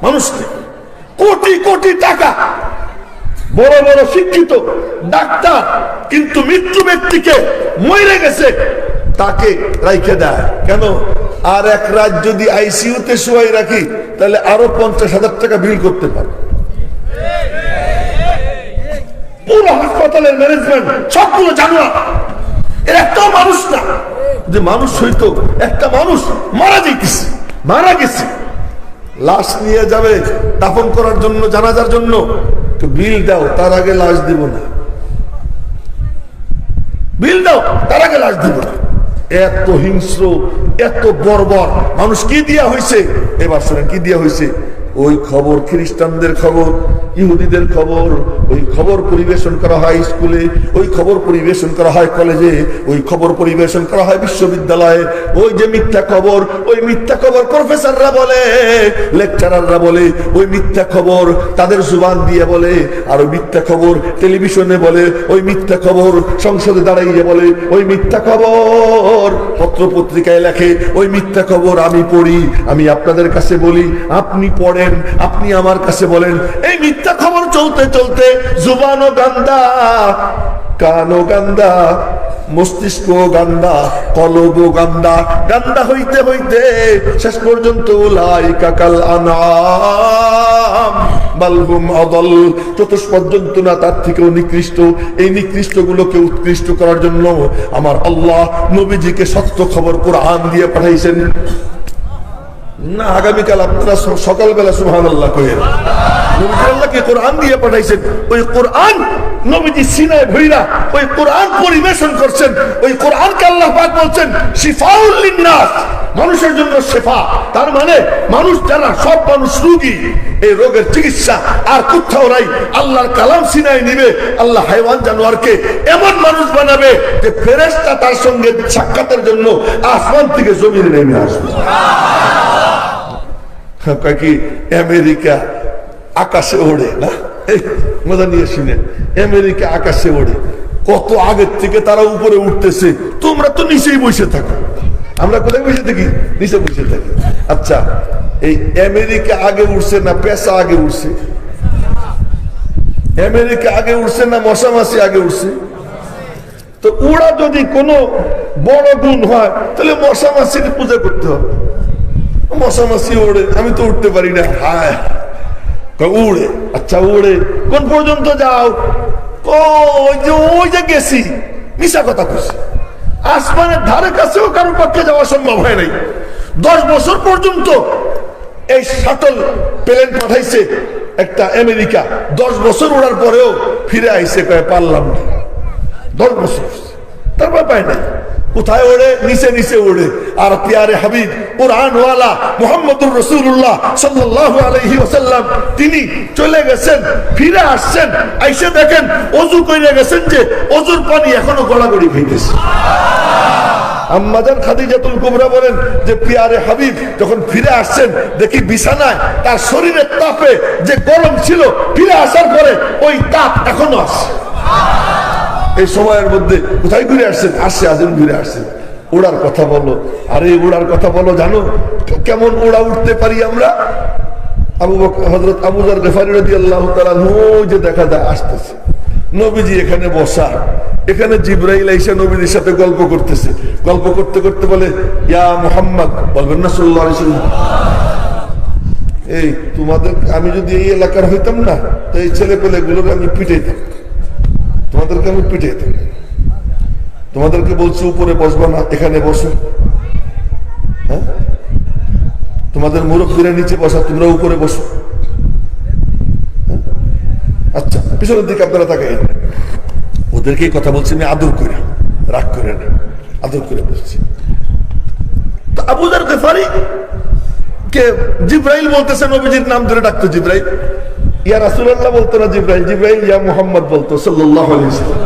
মানুষকে। কোটি কোটি টাকা, বড় বড় শিক্ষিত ডাক্তার, কিন্তু মৃত্যু ব্যক্তিকে মরে গেছে তাকে রাইখে দেয় কেন? আর এক রাত যদি আইসিইউতে শুয়াই রাখি তাহলে আরো 50,000 টাকা বিল করতে পারে। পুরো হাসপাতালের ম্যানেজমেন্ট সবগুলো জানোয়ার। এর একটাও মানুষ না যে মানুষ হইতো। একটা মানুষ মারা যাইতেছে, মারা গেছে, লাশ নিয়ে যাবে দাফন করার জন্য, জানাজার জন্য, তো বিল দাও, তার আগে লাশ দিব না। বিল দাও, তার আগে লাশ দিব না। এত হিংস্র, এত বর্বর মানুষ কি দিয়া হয়েছে? এবার শুনেন কি দিয়া হয়েছে। ওই খবর খ্রিস্টানদের খবর, ইহুদিদের খবর, ওই খবর পরিবেশন করা হয় স্কুলে, ওই খবর পরিবেশন করা হয় কলেজে, ওই খবর পরিবেশন করা হয় বিশ্ববিদ্যালয়ে। ওই যে মিথ্যা খবর, ওই মিথ্যা খবর প্রফেসররা বলে, লেকচারাররা বলে, ওই মিথ্যা খবর তাদের জুবান দিয়ে বলে, আর ওই মিথ্যা খবর টেলিভিশনে বলে, ওই মিথ্যা খবর সংসদে দাঁড়াইয়ে বলে, ওই মিথ্যা খবর পত্র পত্রিকায় লেখে, ওই মিথ্যা খবর আমি পড়ি, আমি আপনাদের কাছে বলি, আপনি পড়েন, আপনি আমার কাছে বলেন। এই মিথ্যা খবর চলতে চলতে জুবানও গান্দা, কানও গান্দা, মস্তিষ্ক গান্দা, কলব গান্দা, গান্দা হইতে হইতে শেষ পর্যন্ত উলাইকা কাল আনআম বাল হুম আদাল, চতুষ্পদ জন্তু না তার থেকেও নিকৃষ্ট। এই নিকৃষ্ট গুলোকে উৎকৃষ্ট করার জন্য আমার আল্লাহ নবীজিকে সত্য খবর কোরআন দিয়ে পাঠাইছেন। না আগামীকাল আপনারা সকালবেলা সুবহানাল্লাহ কইেন, নবী আল্লাহকে কোরআন দিয়ে পাঠাইছেন। ওই কোরআন নবীজি সিনায় ভইরা ওই কোরআন পরিবেশন করছেন। ওই কোরআনকে আল্লাহ পাক বলছেন শিফাউল লিন্নাস, মানুষের জন্য শেফা। তার মানে মানুষ যারা, সব মানুষ রোগী, এই রোগের চিকিৎসা আর কোথাও নাই। আল্লাহর কালাম সিনায় নিবে, আল্লাহ হাইওয়ান জানোয়ারকে এমন মানুষ বানাবে যে ফেরেশতা তার সঙ্গে সাক্ষাতের জন্য আসমান থেকে জমিনে নেমে আসবে। কি আমেরিকা আকাশে ওড়ে না? মজা নিয়ে শুনে, আমেরিকা আকাশে ওড়ে, কত আগের থেকে তারা উপরে উঠতেছে, তোমরা তো নিচেই বসে থাকো। আমরা কোথায় বসে থাকি? নিচে বসে থাকি। আচ্ছা, এই আমেরিকা আগে উঠছে না পেশা আগে উঠছে? আমেরিকা আগে উঠছে না মশা মাছি আগে উঠছে? তো ওরা যদি কোনো বড় গুণ হয় তাহলে মশা মাছির পূজা করতে হবে। মশা মাছি ওড়ে, আমি তো উঠতে পারি না। হায় উড়ে, আচ্ছা উড়ে কোন পর্যন্ত যাও? ওই যে গেছি, মিশা কথা কইছি। আসমানের ধারে কাছেও কারোর পক্ষে যাওয়া সম্ভব হয় নাই। 10 বছর পর্যন্ত এই শাটল প্লেন পাঠাইছে একটা আমেরিকা, 10 বছর ওড়ার পরেও ফিরে আইছে, কয়ে পারলাম না। 10 বছর তারপর পায় নাই। কোথায় ওড়ে? নিচে নিচে ওড়ে। আর প্যারে হাবিব কুরআনওয়ালা মুহাম্মদুর রাসূলুল্লাহ সাল্লাল্লাহু আলাইহি ওয়াসাল্লাম তিনি চলে গেছেন, ফিরে আসছেন, আইসে দেখেন ওযু কইরা গেছেন যে ওযুর পানি এখনো গড়াগড়ি হইতেছে। আম্মাজান খাদিজাতুল কুবরা বলেন যে প্যারে হাবিব যখন ফিরে আসছেন, দেখি বিছানায় তার শরীরের তাপে যে গরম ছিল, ফিরে আসার পরে ওই তাপ এখনো আছে। এই সময়ের মধ্যে কোথায় ঘুরে আসছেন? আসছে আজম ঘুরে আসছেন। ওড়ার কথা বলো, আরে ওড়ার কথা বলো। জানো কেমন ওড়া উঠতে পারি আমরা? হযরত আবু যর গফারী রাদিয়াল্লাহু তাআলা ওই যে দেখা যায় আসতেছে, নবীজি এখানে বসা, এখানে জিবরাইল আইসা নবীর সাথে গল্প করতেছে। গল্প করতে করতে বলে ইয়া মুহাম্মদ, বলবেন না সাল্লাল্লাহু আলাইহি ওয়াসাল্লাম, এই তোমাদের, আমি যদি এই এলাকার হইতাম না তো এই ছেলে পেলে গুলোকে আমি পিটাইতাম, তোমাদেরকে আমি পিটাইতাম। তোমাদেরকে বলছি উপরে বসবো না, এখানে বসো। হ্যাঁ, তোমাদের মুরব্বীরা নিচে বসা, তোমরা উপরে বসো। আচ্ছা, পিছনের দিকে আপনারা তাকাই। ওদেরকে কথা বলছি আমি আদর করে, রাগ করে না, আদর করে বলছি। তো আবু যর গফারী কে জিবরাইল বলতেছে, নবীজির নাম ধরে ডাকতো। জিবরাইল ইয়া রাসূলুল্লাহ বলতো না, জিবরাইল জিবরাইল ইয়া মুহাম্মদ বলতো সাল্লাল্লাহু আলাইহি ওয়াসাল্লাম।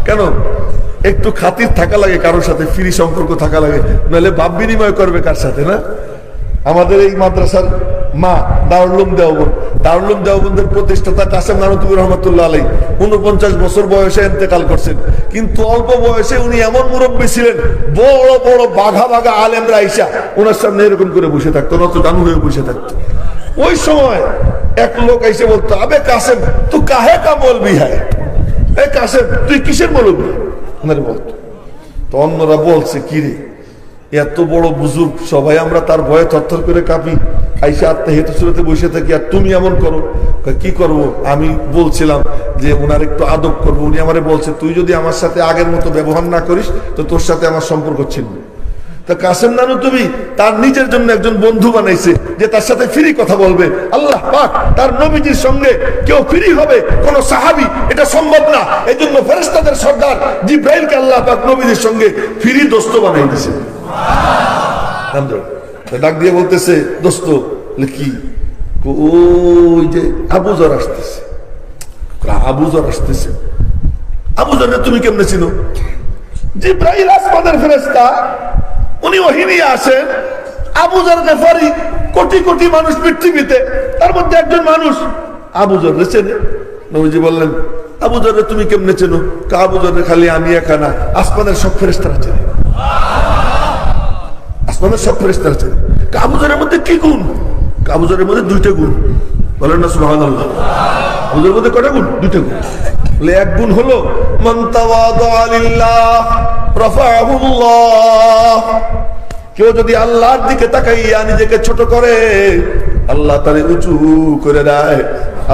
কেন? একটু খাতির থাকা লাগে, কারোর সাথে ফ্রি সম্পর্ক থাকা লাগে, নাহলে ভাব বিনিময় করবে কার সাথে না? আমাদের এই মাদ্রাসার মা দারুল দেওবন্দ, দারুল দেওবন্দের প্রতিষ্ঠাতা কাসেম নানুতুবি রহমাতুল্লাহ আলাইহি 49 বছর বয়সে ইন্তেকাল করছেন। কিন্তু অল্প বয়সে উনি এমন মুরব্বী ছিলেন, বড় বড় বাঘা বাঘা আলেমরা আইসা ওনার সামনে এরকম করে বসে থাকতো, নত ডানু হয়ে বসে থাকতো। ওই সময় এক লোক এসে বলতো, আবে কাসেম তুই কাহে কা বলবি হ্যাঁ, এই কাসেম তুই কিসের বলবি বলতো। তো অন্যরা বলছে কিরে এত বড় বুজুর্গ, সবাই আমরা তার ভয়ে থরথর করে কাঁপি, আইসা আত্মহিত সুরতে বসে থাকি, আর তুমি এমন করো। কি করব, আমি বলছিলাম যে ওনার একটু আদব করবো, উনি আমারে বলছে তুই যদি আমার সাথে আগের মতো ব্যবহার না করিস তো তোর সাথে আমার সম্পর্ক ছিন্ন। তা কাসেম নানু তুমি তার নিজের জন্য একজন বন্ধু বানাইছে যে তার সাথে ফ্রি কথা বলবে। আল্লাহ পাক তার নবীজির সঙ্গে কেউ ফ্রি হবে কোন সাহাবী, এটা সম্ভব না। এই জন্য ফেরেশতাদের সর্দার জিব্রাইলকে আল্লাহ পাক নবীজির সঙ্গে ফ্রি দোস্ত বানাই দিয়েছে। ডাক দিয়ে বলতেছে, দোস্ত কি? ওই যে আবু যর আসতেছে। আবু যর আসতেছে? আবু যর তুমি কেমনে চিনো? জিব্রাইল আসমানের ফেরেশতা, উনি ওহী নিয়ে আসেন। আবু যর গফারি, কোটি কোটি মানুষ পৃথিবীতে, তার মধ্যে একজন মানুষ আবু যর চেনে। নবীজি বললেন, আবু যর তুমি কেমনে চেনো? আবু যর খালি আমি একা না, আসমানের সব ফেরেশতারা চেনে, আসমানের সব ফেরেশতারা চেনে। আবু যরের মধ্যে কি গুণ? আবু যরের মধ্যে দুইটা গুণ, বলেন না সুবহানাল্লাহ। আবু যরের মধ্যে কয়টা গুণ? দুইটা গুণ। বলে এক গুণ হলো মান তাওয়াদা লিল্লাহ রাফাহুল্লাহ, কেউ যদি আল্লাহর দিকে তাকাইয়া নিজেকে ছোট করে আল্লাহ তারে উঁচু করে দেয়।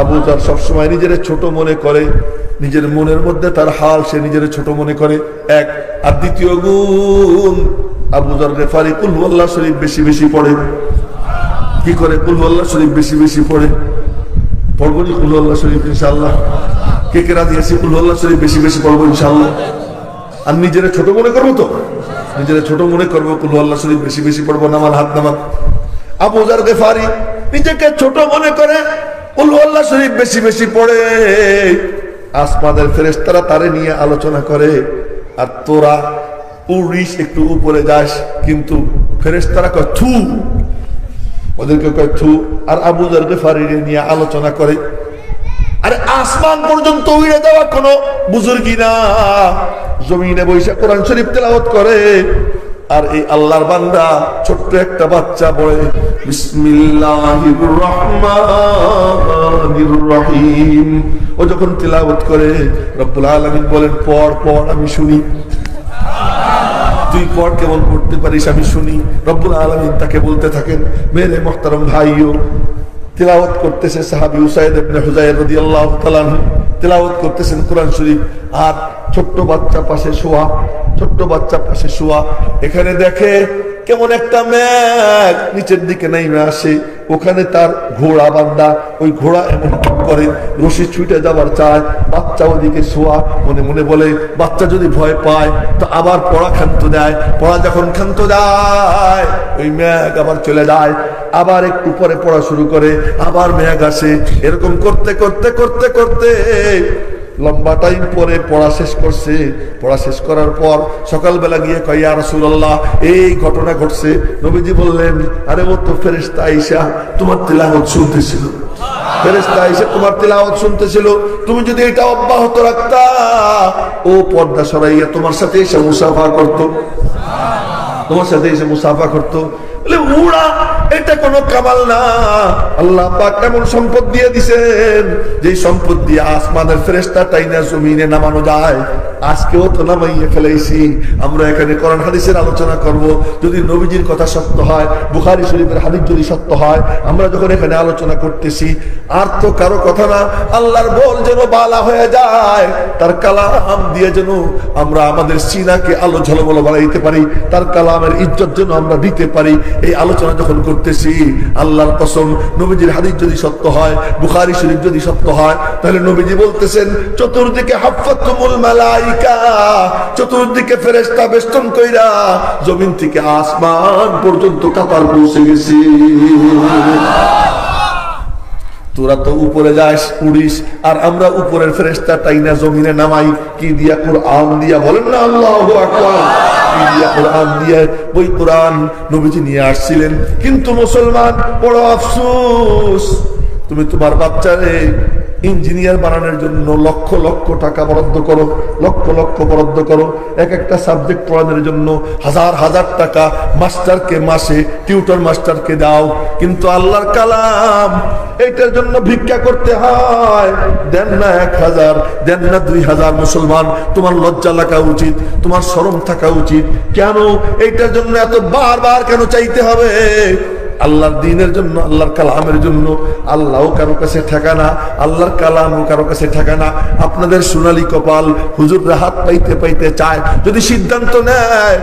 আবু যর সবসময় নিজের ছোট মনে করে, নিজের মনের মধ্যে তার হাল সে নিজের ছোট মনে করে, এক। আর দ্বিতীয় গুণ, আবু যর গফারি কুল হুয়াল্লাহ শরীফ বেশি বেশি পড়ে। কি করে? কুল হুয়াল্লাহ শরীফ বেশি বেশি পড়ে। পড়বো নি কুল হুয়াল্লাহ শরীফ ইনশাআল্লাহ? কে কে রাজি আছি কুল হুয়াল্লাহ শরীফ বেশি বেশি পড়বো ইনশাআল্লাহ? আর নিজের ছোট মনে করবো তো, নিজের ছোট মনে করবো, কুল হুয়াল্লাহ শরীফ বেশি বেশি পড়বো। নামাল হাত নামান। আবু যর গফারি নিজেকে ছোট মনে করে, কুল হুয়াল্লাহ শরীফ বেশি বেশি পড়ে। আসমানের ফেরেশতারা তারে নিয়ে আলোচনা করে, আর তোরা উড়িস, একটু উপরে যাস, কিন্তু ফেরেশতারা কয় থু, ওদেরকে কয় থু। আর আবু যর গফারি নিয়ে আলোচনা করে। আরে আসমান পর্যন্ত উড়ে যাওয়া কোনো বুজুর্গি না, জমিনে বৈশা কোরআন শরীফ তেলাওয়াত করে। আর এই আল্লাহর বান্দা ছোট্ট একটা বাচ্চা বলে বিসমিল্লাহির রহমানির রহিম, ও যখন তেলাওয়াত করে রব্বুল আলামিন বলেন পড় পড় আমি শুনি, তুই পড়, কেমন পড়তে পারিস আমি শুনি। রব্বুল আলামিন তাকে বলতে থাকেন, মেরে মুহতারাম ভাইও, তিলাওয়াত করতেছে সাহাবী উসাইদ ইবনে হুযায়র রাদিয়াল্লাহু তাআলা তিলাওয়াত করতেছেন কোরআন শরীফ, আর ছোট্ট বাচ্চা পাশে শোয়া, ছোট্ট বাচ্চা পাশে শোয়া। এখানে দেখে কেমন একটা মেঘ নিচের দিকে নেমে আসে, ওখানে তার ঘোড়া বান্ধা, ওই ঘোড়া এমন করে রশি ছুটে যাবার চায়, বাচ্চা ওদিকে শোয়া। মনে মনে বলে বাচ্চা যদি ভয় পায় তো আবার পড়া ক্ষান্ত দেয়, পড়া যখন ক্ষান্ত দেয় ওই মেঘ আবার চলে যায়, আবার একটু পরে পড়া শুরু করে, আবার মেঘ আসে। এরকম করতে করতে করতে করতে লম্বা টাইম পরে পড়া শেষ করছে। পড়া শেষ করার পর সকালবেলা গিয়ে কয় ইয়া রাসূলুল্লাহ এই ঘটনা ঘটছে। নবীজি বললেন, আরে ও তো ফেরেশতা আয়েশা তোমার তিলাওয়াত শুনতেছিল, ফেরেশতা আয়েশা তোমার তিলাওয়াত শুনতেছিল। তুমি যদি এটা অব্যাহত রাখতা ও পর্দা সরাইয়া তোমার সাথে এসে মুসাফা করতো, তোমার সাথে এসে মুসাফা করতো। উড়া এটা কোনো কামাল না, আল্লাহ পাক এমন সম্পদ দিয়ে দিছেন যে সম্পদ দিয়ে আসমানের ফেরেশতা টাইনা জমিনে নামানো যায়। আজকেও তো নামাইয়া ফেলাইছি। আমরা এখানে কোরআন হাদিসের আলোচনা করব, যদি নবীজির কথা সত্য হয়, বুখারী শরীফের হাদিস যদি সত্য হয়, আমরা যখন এখানে আলোচনা করতেছি আর তো কারো কথা না, আল্লাহর বল যেন বালা হয়ে যায়, তার কালাম দিয়ে যেন আমরা আমাদের সিনাকে আলো ঝলমল বানাইতে পারি, তার কালামের ইজ্জত যেন আমরা দিতে পারি। এই আলোচনা যখন করতেছি আল্লাহর কসম, নবীজির হাদিস যদি সত্য হয়, বুখারী শরীফ যদি সত্য হয়, তাহলে নবীজি বলতেছেন চতুর্দিকে হাফাতুমুল মালাইকা, চতুর্দিকে ফেরেশতা বেষ্টন কইরা জমিন থেকে আসমান পর্যন্ত কাতার পৌঁছে গেছে। তোরা তো উপরে যাস উড়িস, আর আমরা উপরের ফেরেশতা টাইনা জমিনে নামাই কি দিয়া? কোরআন দিয়া। বলেন না আল্লাহু আকবার। কোরআন দিয়ে, ওই কোরআন নবীজি নিয়ে আসছিলেন। কিন্তু মুসলমান বড় আফসোস, তুমি তোমার বাচ্চারে ইঞ্জিনিয়ার বানানোর জন্য লক্ষ লক্ষ টাকা বরাদ্দ করো, লক্ষ লক্ষ বরাদ্দ করো, এক একটা সাবজেক্ট পড়ানোর জন্য হাজার হাজার টাকা মাস্টারকে মাসে টিউটর মাস্টারকে দাও, কিন্তু আল্লাহর কালাম এইটার জন্য ভিক্ষা করতে হয়। দেন না 1000, দেন না 2000। মুসলমান, তোমার লজ্জা লাগা উচিত, তোমার শরম থাকা উচিত। কেন এইটার জন্য এত বারবার কেন চাইতে হবে? আল্লাহর দ্বীনের জন্য, আল্লাহর কালামের জন্য। আল্লাহও কারো কাছে ঠেকানা, আল্লাহর কালামও কারো কাছে ঠেকানা। আপনাদের সোনালী কপাল, হুজুররা হাত পাইতে পাইতে চায়, যদি সিদ্ধান্ত নেয়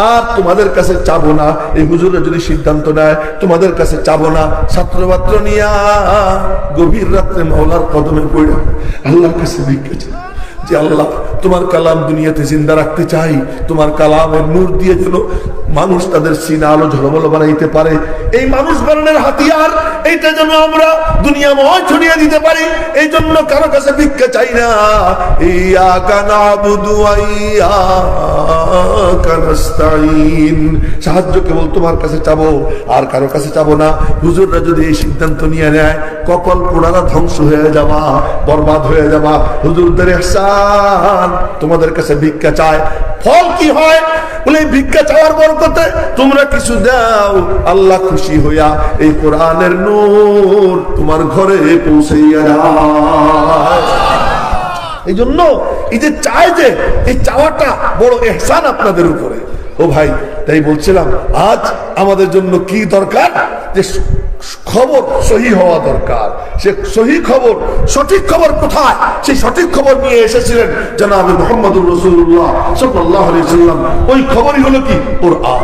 আর তোমাদের কাছে চাবো না, এই হুজুররা যদি সিদ্ধান্ত নেয় তোমাদের কাছে চাবো না, ছাত্রপাত্র নিয়া গভীর রাত্রে মাওলার কদমে পড়ে আল্লাহর কাছে ভিক্ষা চায় যে আল্লাহ তোমার কালাম দুনিয়াতে জিন্দা রাখতে চাই, তোমার কালামের নূর দিয়ে যেন মানুষ তাদের সিনা আলো ঝলমল বানাইতে পারে। এই মানুষ বানানোর হাতিয়ার এইটা যেন আমরা দুনিয়াময় ছড়িয়ে দিতে পারি, এই জন্য কারো কাছে ভিক্ষা চাই না। ইয়াকা নাবুদু ওয়া ইয়াকা নাস্তাইন, সাহায্য কেবল তোমার কাছে চাবো আর কারো কাছে চাবো না। হুজুররা যদি এই সিদ্ধান্ত নিয়ে নেয়, কপাল পোড়ারা ধ্বংস হয়ে যাবা, বরবাদ হয়ে যাবা। হুজুরদের ইহসান, তোমাদের কাছে ভিক্ষা চায়, ফল কি হয় বলে ভিক্ষা চাওয়ার বরকতে তোমরা কিছু দাও, আল্লাহ খুশি হইয়া এই কোরআনের নূর তোমার ঘরে পৌঁছাইয়া যায়। এই জন্য এই যে চায়, যে এই চাওয়াটা বড় ইহসান আপনাদের উপরে। ও ভাই, তাই বলছিলাম আজ আমাদের জন্য কি দরকার, যে খবর সহি হওয়া দরকার। সে সহি খবর, সঠিক খবর কোথায়? সেই সঠিক খবর নিয়ে এসেছিলেন জনাবে মুহাম্মদুর রাসূলুল্লাহ সাল্লাল্লাহু আলাইহি ওয়াসাল্লাম। ওই খবরই হলো কি? কোরআন।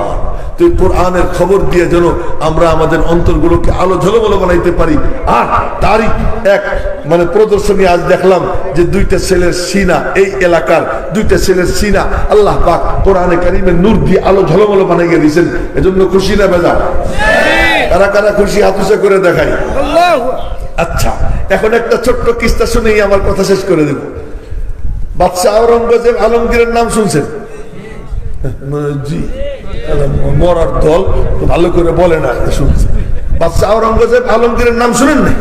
তো এই কোরআনের খবর দিয়ে যেন আমরা আমাদের অন্তরগুলোকে আলো ঝলমল বানাইতে পারি। আর তারই এক প্রদর্শনী আজ দেখলাম যে দুইটা ছেলের সিনা, এই এলাকার দুইটা ছেলের সিনা আল্লাহ পাক কোরআনে কারিমের নূর দিয়ে আলো ঝলমল বানাইয়ে দিয়েছেন। এজন্য খুশি না বেজা? কারা কারা খুশি হাত উঁচু করে দেখাই। আচ্ছা, এখন একটা ছোট্ট কিস্সা শুনেই আমার কথা শেষ করে দেব। বাদশাহ আওরঙ্গজেব আলমগীরের নাম শুনছেন? জি, মরার দল ভালো করে বলে না, শুনছেন? বাদশাহ আওরঙ্গজেব আলমগীরের নাম শুনেন না?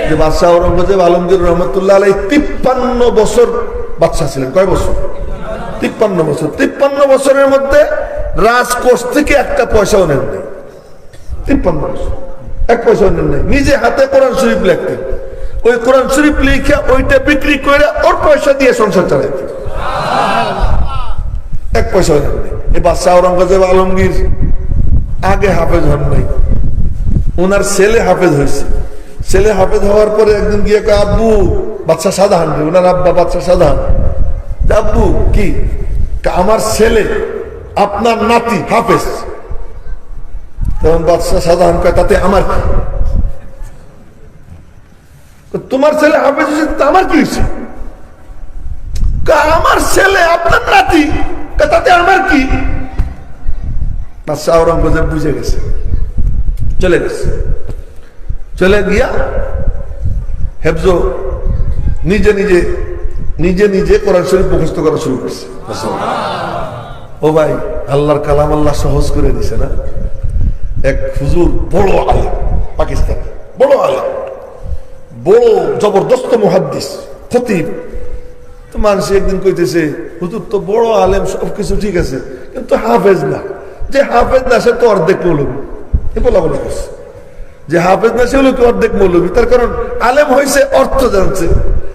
যে বাদশাহ আওরঙ্গজেব আলমগীর রহমতুল্লাহ আলাইহি 53 বছর বাদশাহ ছিলেন। কয় বছর? 53 বছর। 53 বছরের মধ্যে রাজকোষ থেকে একটা পয়সাও নেন নাই। 53 বছর এক পয়সাও নেন নাই। নিজে হাতে কোরআন শরীফ লিখতেন, ওই কোরআন শরীফ লিখে ওইটা বিক্রি করে ওর পয়সা দিয়ে সংসার চালাইতেন। এক পয়সাও নেন নাই। এই বাদশাহ আওরঙ্গজেব আলমগীর আগে হাফেজ হন নাই, ওনার ছেলে হাফেজ হয়েছে। ছেলে হাফেজ হওয়ার পরে একদিন গিয়ে কয়, আব্বু, বাদশাহ শাহজাহান, ওনার আব্বা বাদশাহ শাহজাহান, আব্বু কি আমার ছেলে আপনার নাতি হাফেজ। তখন বাদশাহ শাহজাহান কয়, তাতে আমার কি? তোমার ছেলে হাফেজ হয়েছে, আমার কি হয়েছে? আমার ছেলে আপনার নাতি, তাতে আমার কি? বাদশাহ আওরঙ্গজেব বুঝে গেছে, চলে গেছে। চলে গিয়া হেফজ নিজে নিজে নিজে নিজে কোরআন শরীফ মুখস্থ করা শুরু করছে। ও ভাই, আল্লাহর কালাম আল্লাহ সহজ করে দিছে না? এক হুজুর, বড় আলেম, পাকিস্তান বড় আলেম, বড় জবরদস্ত মুহাদ্দিস, খতিব। তো মানুষ একদিন কইতেছে, হুজুর তো বড় আলেম, সবকিছু ঠিক আছে, কিন্তু হাফেজ না। যে হাফেজ না সে তো অর্ধেক মৌলবী। এ বলা বলে করছে যে হাফেজ না সে হলো কি অর্ধেক মৌলবী। তার কারণ আলেম হয়েছে, অর্থ জানছে।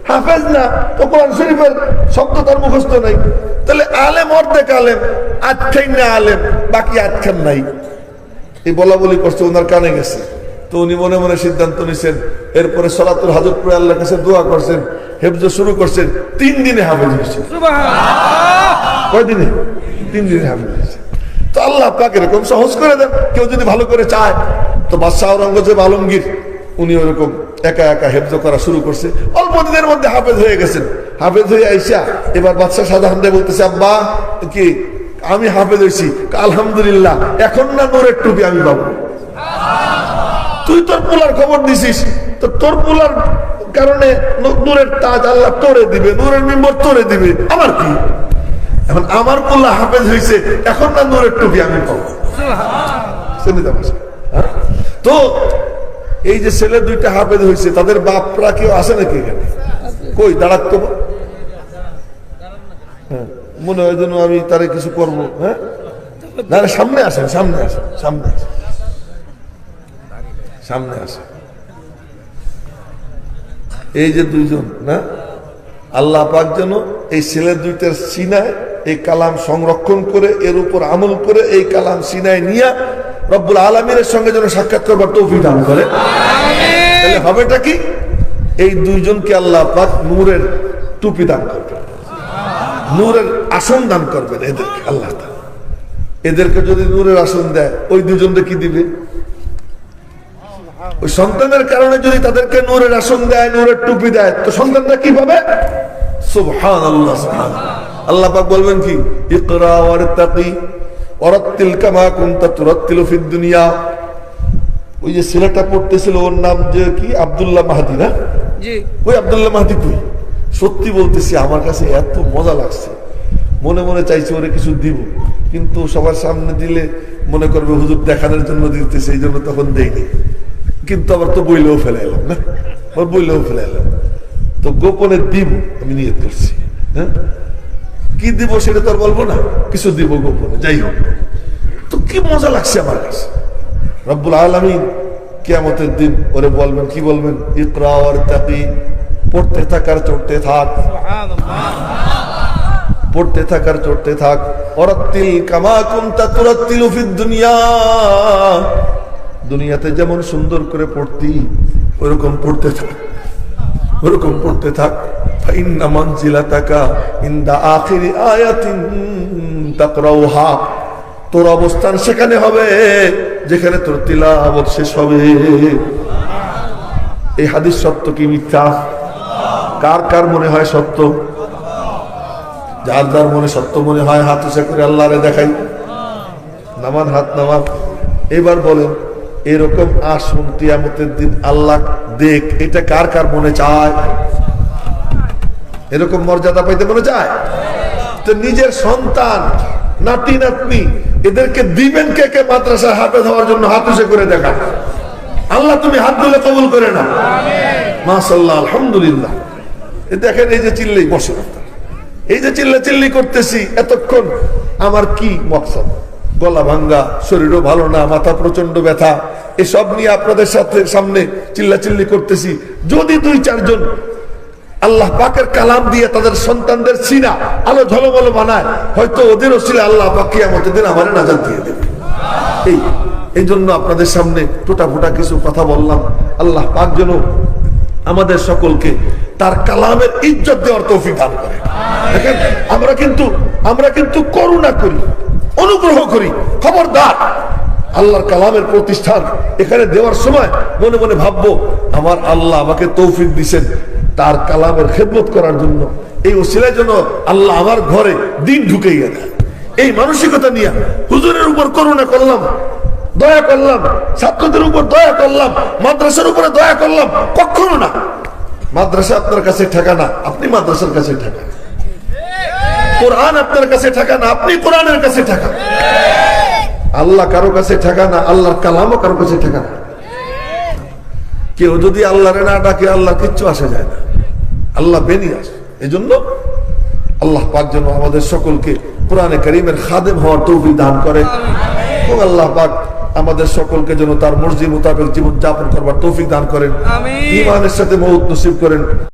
হাফেজ না তো কোরআন শরীফের শব্দ তার মুখস্থ নাই। তাহলে আলেম অর্ধেক আলেম, আটখাই না আলেম, বাকি আটখান নাই। এই বলা বলি করছে, ওনার কানে গেছে। তো উনি মনে মনে সিদ্ধান্ত নিছেন। এরপরে সলাতুল হাজত পড়ে আল্লাহর কাছে দোয়া করছেন, হেফজ শুরু করছেন। 3 দিনে হাফেজ হয়েছে। কয় দিনে? 3 দিনে হাফেজ হয়েছে। তো আল্লাহ পাক এরকম সহজ করে দেন, কেউ যদি ভালো করে চায়। তো বাদশাহ আওরঙ্গজেব আলমগীর উনি ওরকম একা একা হেফজ করা শুরু করছে। অল্প দিনের মধ্যে হাফেজ হয়ে গেছেন। হাফেজ হয়ে আইসা এবার বাদশাহ শাহজাহান বলতেছে, আব্বা কি আমি হাফেজ হয়েছি? আলহামদুলিল্লাহ, এখন না নূরের টুপি আমি পাবো। তুই তোর পোলার খবর দিছিস, তো তোর পোলার কারণে নূরের তাজ আল্লাহ তোরে দিবে, নূরের মিম্বর তোরে দিবে, আমার কি? এখন আমার পোলা হাফেজ হয়েছে, এখন না নূরের টুপি আমি পাবো। তো এই যে ছেলে দুইটা হাফেজ হয়েছে তাদের বাপরা কেউ আসে নাকি এখানে? কই দাঁড়াত তো, হ্যাঁ মনে হয় যেন আমি তারে কিছু করবো। হ্যাঁ না সামনে আসেন, সামনে আসেন, সামনে আসেন, সামনে আসেন। এই যে দুইজন না, আল্লাহ পাক যেন এই ছেলে দুইটার সিনায় এই কালাম সংরক্ষণ করে এর উপর আমল করে এই কালাম সিনায় নিয়ে রব্বুল আলামিনের সঙ্গে যেন সাক্ষাৎ করবার তৌফিক দান করে। তাহলে হবেটা কি? এই দুইজনকে আল্লাহ পাক নূরের টুপি দান করবেন, নূরের আসন দান করবেন এদেরকে আল্লাহ তাআলা। এদেরকে যদি নূরের আসন দেয়, ওই দুজনকে কি দিবে? ওই সন্তানের কারণে যদি তাদেরকে নূরের আসন দেয়, নূরের টুপি দেয়, তো সন্তানরা কি পাবে? সুবহানাল্লাহ, সুবহানাল্লাহ। আল্লাহ পাক বলবেন কি? ইকরা ওয়ারতাকি ওয়ারাত্তিল কামা কুনতা তুরাত্তিলু ফিদ দুনিয়া। ওই যে ছেলেটা পড়তেছিল ওর নাম যে কি আব্দুল্লাহ মাহদি না? জি। ওই আব্দুল্লাহ মাহদি কই? সত্যি বলতেছি আমার কাছে এত মজা লাগছে, মনে মনে চাইছি ওরে কিছু দিব, কিন্তু সবার সামনে দিলে মনে করবে হুজুর দেখানোর জন্য দিতেছে, এই জন্য তখন দেইনি। কিন্তু আবার তো বইলেও ফেলে এলাম না, ওর বইলেও ফেলে এলাম, তো গোপনে দিব আমি নিয়ত করছি। হ্যাঁ কি দিব সেটা তো আর বলবো না, কিছু দিব গোপনে, যাই হোক। তো কি মজা লাগছে আমার কাছে। রব্বুল আলামিন কিয়ামতের দিন ওরে বলবেন, কি বলবেন? ইকরা ওয়ারতাকি, পড়তে থাক আর চড়তে থাক, পড়তে থাক আর চড়তে থাক। ওয়ারাত্তিল কামা কুনতা তুরাত্তিলু ফিদ দুনিয়া, দুনিয়াতে যেমন সুন্দর করে পড়তি ওরকম পড়তে থাক, ওরকম পড়তে থাক। ফাইন্না মানজিলাতাকা ইনদা আখিরি আয়াতিন তাকরাউহা, তোর অবস্থান সেখানে হবে যেখানে তোর তিলাওয়াত শেষ হবে। এই হাদিস সত্য কি মিথ্যা? কার কার মনে হয় সত্য? যার যার মনে সত্য মনে হয় হাত উঁচা করে আল্লাহরে দেখাই, নামান, হাত নামান। এবার বলেন, এরকম আসুন কিয়ামতের দিন আল্লাহ দেখ, এটা কার কার মনে চায়? এরকম মর্যাদা পাইতে মনে চায়? তো নিজের সন্তান, নাতি নাতনি, এদেরকে দিবেন কে কে মাদ্রাসায় হাফেজ হওয়ার জন্য? হাত উঁচা করে দেখা। আল্লাহ তুমি হাত দিলে কবুল করে না। মাশাআল্লাহ, আলহামদুলিল্লাহ। দেখেন এই যে চিল্লেই বসে, এই যে চিল্লি করতেছি এতক্ষণ, আমার কি মকসদ? গলা ভাঙ্গা, শরীরও ভালো না, মাথা প্রচন্ড ব্যথা, এসব নিয়ে আপনাদের সাথে সামনে চিল্লাচিল্লি করতেছি। যদি দুই চারজন আল্লাহ পাকের কালাম দিয়ে তাদের সন্তানদের সিনা আলো ঝলমলো বানায়, হয়তো ওদের ওসিলা আল্লাহ পাক কিয়ামতের দিন আমারে নাজাত দিয়ে দেবে। এই জন্য আপনাদের সামনে টোটা ফোটা কিছু কথা বললাম। আল্লাহ পাক যেন আমাদের সকলকে তার কালামের ইজ্জত দেওয়ার তৌফিক দান করে। দেখেন আমরা কিন্তু করুণা করি, অনুগ্রহ করি। খবরদার, আল্লাহর কালামের প্রতিষ্ঠান এখানে দেওয়ার সময় মনে মনে ভাববো, আমার আল্লাহ আমাকে তৌফিক দিয়েছেন তার কালামের খেদমত করার জন্য, এই ওসিলার জন্য আল্লাহ আমার ঘরে দিন ঢুকে গেছে। এই মানসিকতা নিয়ে হুজুরের উপর করুণা করলাম, দয়া করলাম, ছাত্রদের উপর দয়া করলাম, মাদ্রাসার উপরে দয়া করলাম, কখনো না। মাদ্রাসা আপনার কাছে ঠেকানা, আপনি মাদ্রাসার কাছে ঠেকান। কোরআন আপনার কাছে ঠেকানা, আপনি কোরআনের কাছে ঠেকান। আল্লাহ কারো কাছে ঠেকানা, আল্লাহর কালামও কারো কাছে ঠেকানা। কেউ যদি আল্লাহরে না ডাকে আল্লাহ কিচ্ছু আসে যায় না, আল্লাহ বেরিয়ে আসে। এই জন্য আল্লাহ পাক যেন আমাদের সকলকে কোরআনে কারীমের খাদেম হওয়ার তৌফিক দান করে, এবং আল্লাহ পাক আমাদের সকলকে যেন তার মর্জি মোতাবেক জীবন যাপন করবার তৌফিক দান করেন, ঈমানের সাথে মওত নসিব করেন।